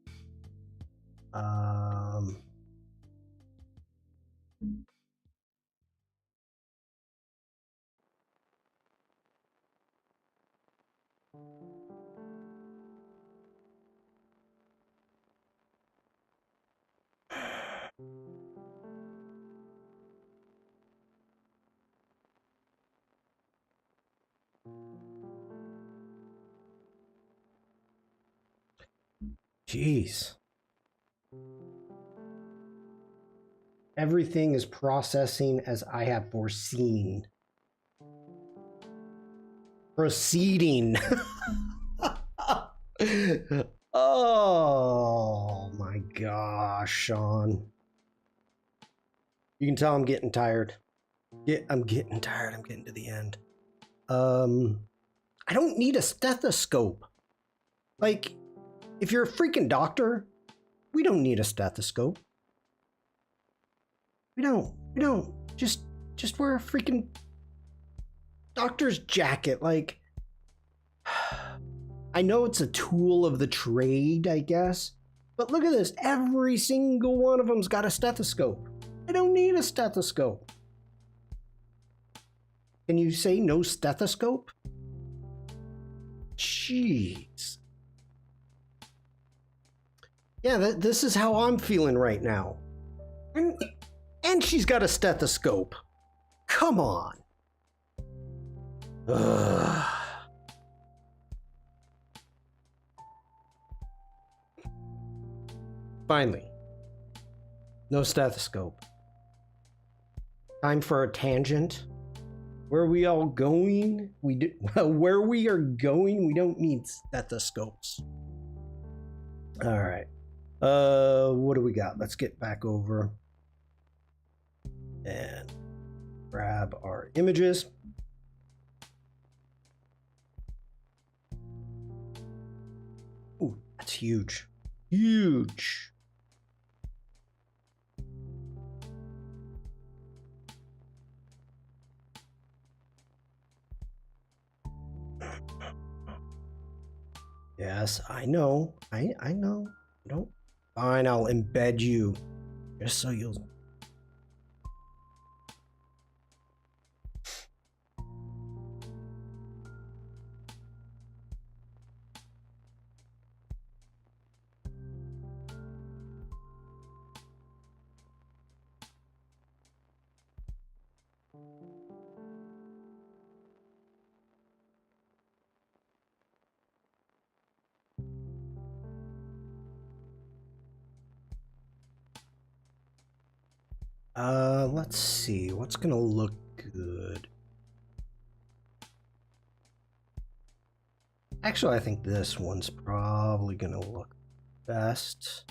Jeez. Everything is processing as I have foreseen. Proceeding. Oh my gosh, Shawn. You can tell I'm getting tired. I'm getting tired. I'm getting to the end. I don't need a stethoscope. Like, if you're a freaking doctor, we don't need a stethoscope. We don't. Just wear a freaking doctor's jacket. Like, I know it's a tool of the trade, I guess, but look at this. Every single one of them's got a stethoscope. I don't need a stethoscope. Can you say no stethoscope? Jeez. Yeah, this is how I'm feeling right now. And she's got a stethoscope. Come on. Ugh. Finally. No stethoscope. Time for a tangent. Where are we all going? Where we are going, we don't need stethoscopes. All right. What do we got? Let's get back over and grab our images. Ooh, that's huge. Huge. Yes, I know. I know. Don't. Fine, I'll embed you. Just so you'll. Let's see. What's gonna look good? Actually, I think this one's probably gonna look best.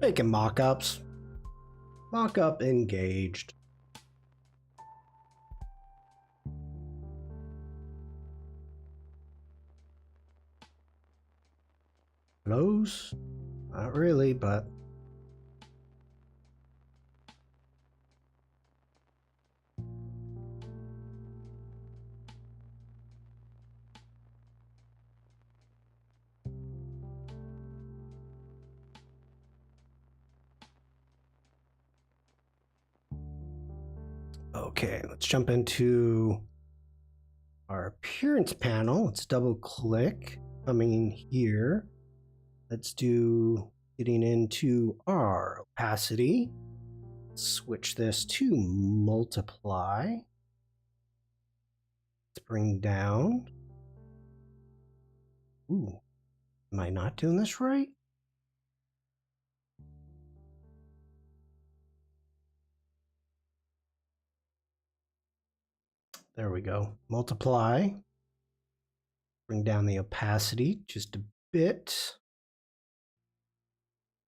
Making mock-ups. Mock-up engaged. Close? Not really, but... Okay, let's jump into our appearance panel. Let's double click. Coming here. Let's do getting into our opacity. Switch this to multiply. Let's bring down. Ooh, am I not doing this right? There we go. Multiply. Bring down the opacity just a bit.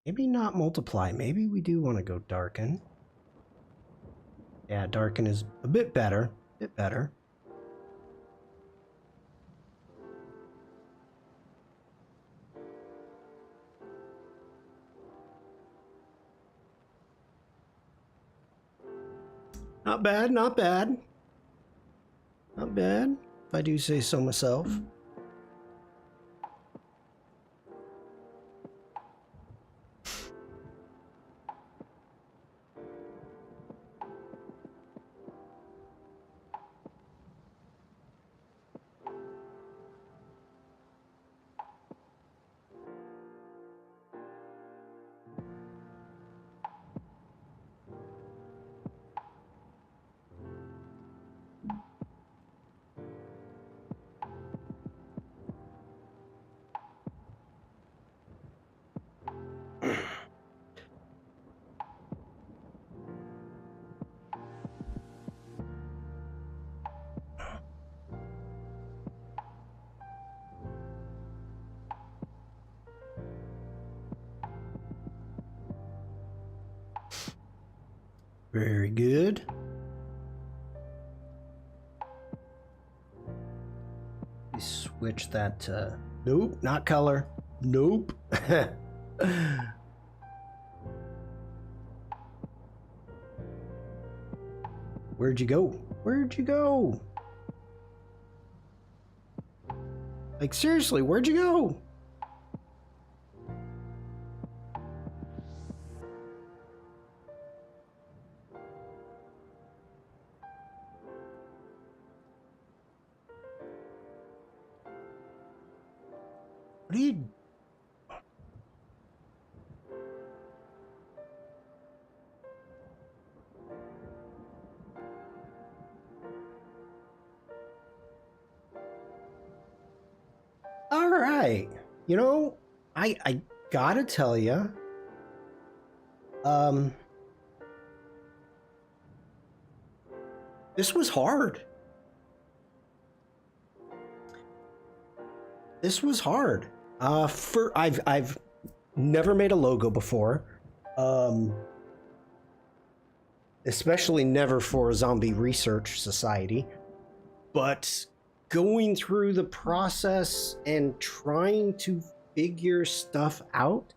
Maybe not multiply. Maybe we do want to go darken. Yeah, darken is a bit better. Not bad, not bad. Not bad, if I do say so myself. Very good. We switch that to... Nope, not color. Nope. Where'd you go? Where'd you go? Like, seriously, where'd you go? What are you... All right. You know, I gotta tell you, this was hard. This was hard. I've never made a logo before. Especially never for a zombie research society. But going through the process and trying to figure stuff out.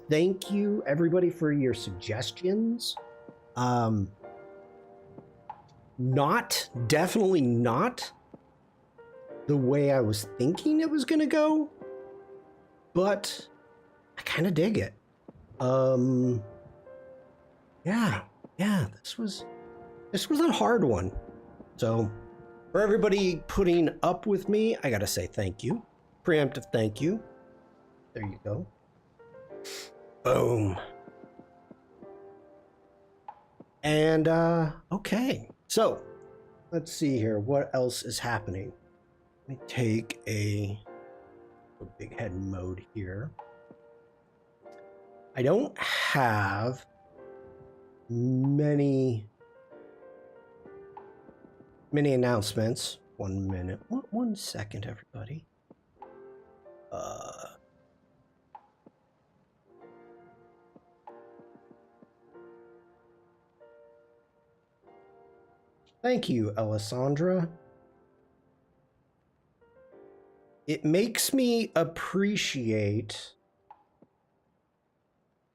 Thank you everybody for your suggestions. Definitely not the way I was thinking it was gonna go, but I kind of dig it. Yeah, this was a hard one. So for everybody putting up with me, I gotta say thank you. Preemptive thank you. There you go. Boom. And okay, so let's see here. What else is happening? Let me take a big head mode here. I don't have many announcements. 1 minute. 1 second, everybody. Thank you, Alessandra. It makes me appreciate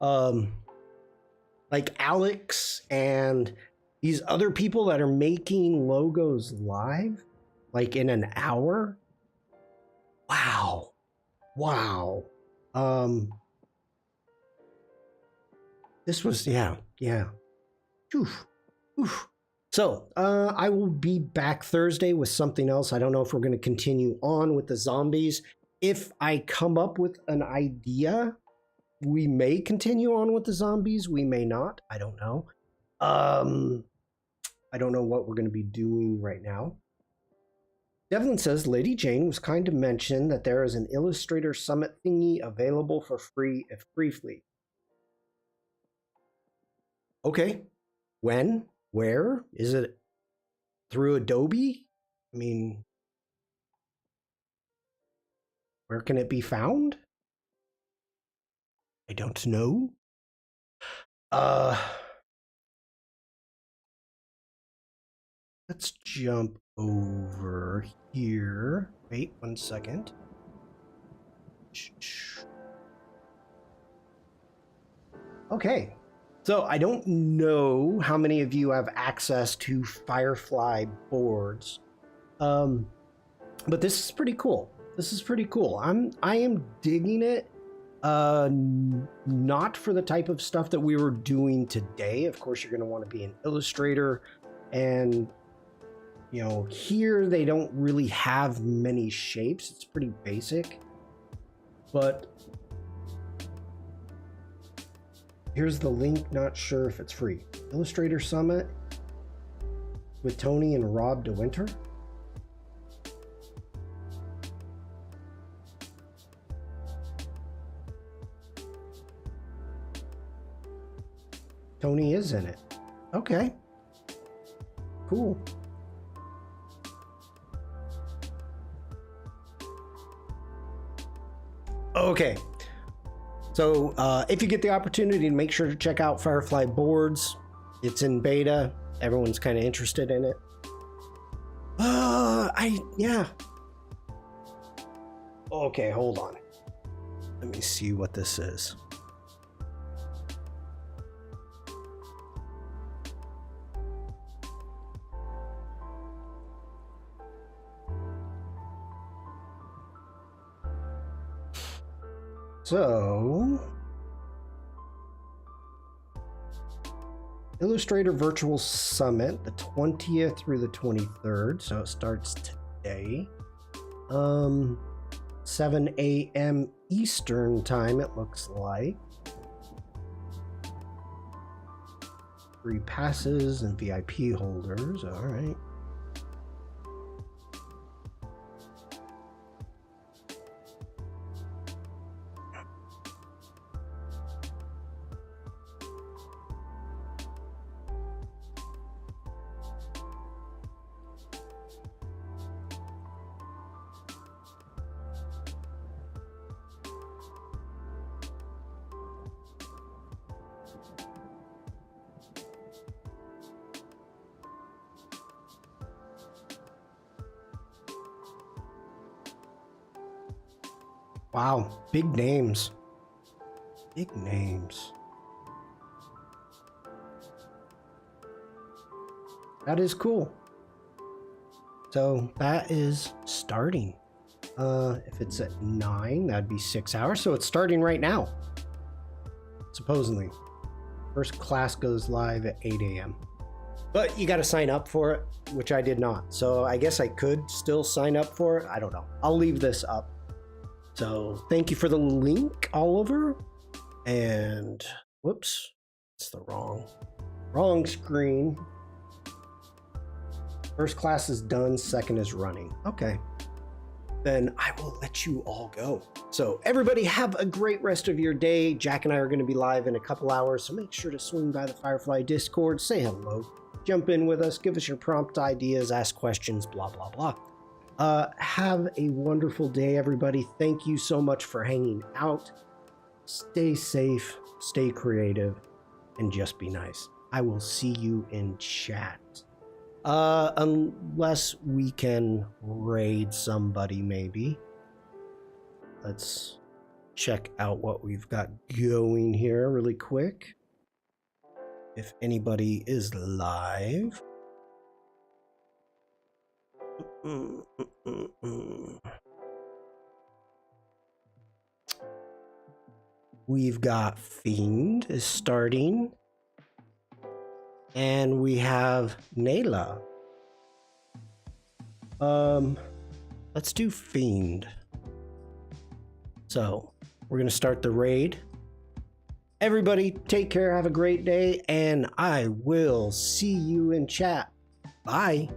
like Alex and these other people that are making logos live, like in an hour. Wow. This was, yeah. Oof. So, I will be back Thursday with something else. I don't know if we're going to continue on with the zombies. If I come up with an idea, we may continue on with the zombies. We may not. I don't know. I don't know what we're going to be doing right now. Devlin says Lady Jane was kind to mention that there is an Illustrator Summit thingy available for free if briefly. Okay. When? Where? Is it through Adobe? I mean, where can it be found? I don't know. Let's jump over here. Wait 1 second. Okay. So I don't know how many of you have access to Firefly boards. But this is pretty cool. This is pretty cool. I am digging it. Not for the type of stuff that we were doing today. Of course, you're going to want to be an Illustrator, and you know, here they don't really have many shapes. It's pretty basic. But here's the link. Not sure if it's free. Illustrator Summit with Tony and Rob DeWinter. Tony is in it. Okay. Cool. Okay. So if you get the opportunity, make sure to check out Firefly boards. It's in beta. Everyone's kind of interested in it. Yeah. Okay, hold on. Let me see what this is. So, Illustrator Virtual Summit, the 20th through the 23rd. So it starts today. 7 a.m. Eastern time, it looks like. Free passes and VIP holders. All right. Wow, big names. Big names. That is cool. So that is starting. If it's at 9, that'd be 6 hours. So it's starting right now. Supposedly. First class goes live at 8 a.m. But you got to sign up for it, which I did not. So I guess I could still sign up for it. I don't know. I'll leave this up. So thank you for the link, Oliver. And whoops, it's the wrong screen. First class is done, second is running. Okay, then I will let you all go. So everybody have a great rest of your day. Jack and I are going to be live in a couple hours, so make sure to swing by the Firefly Discord, say hello, jump in with us, give us your prompt ideas, ask questions, blah, blah, blah. Have a wonderful day, everybody. Thank you so much for hanging out. Stay safe, stay creative, and just be nice. I will see you in chat. Unless we can raid somebody, maybe. Let's check out what we've got going here really quick. If anybody is live. We've got Fiend is starting. And we have Nayla. Let's do Fiend. So we're gonna start the raid. Everybody take care, have a great day, and I will see you in chat. Bye.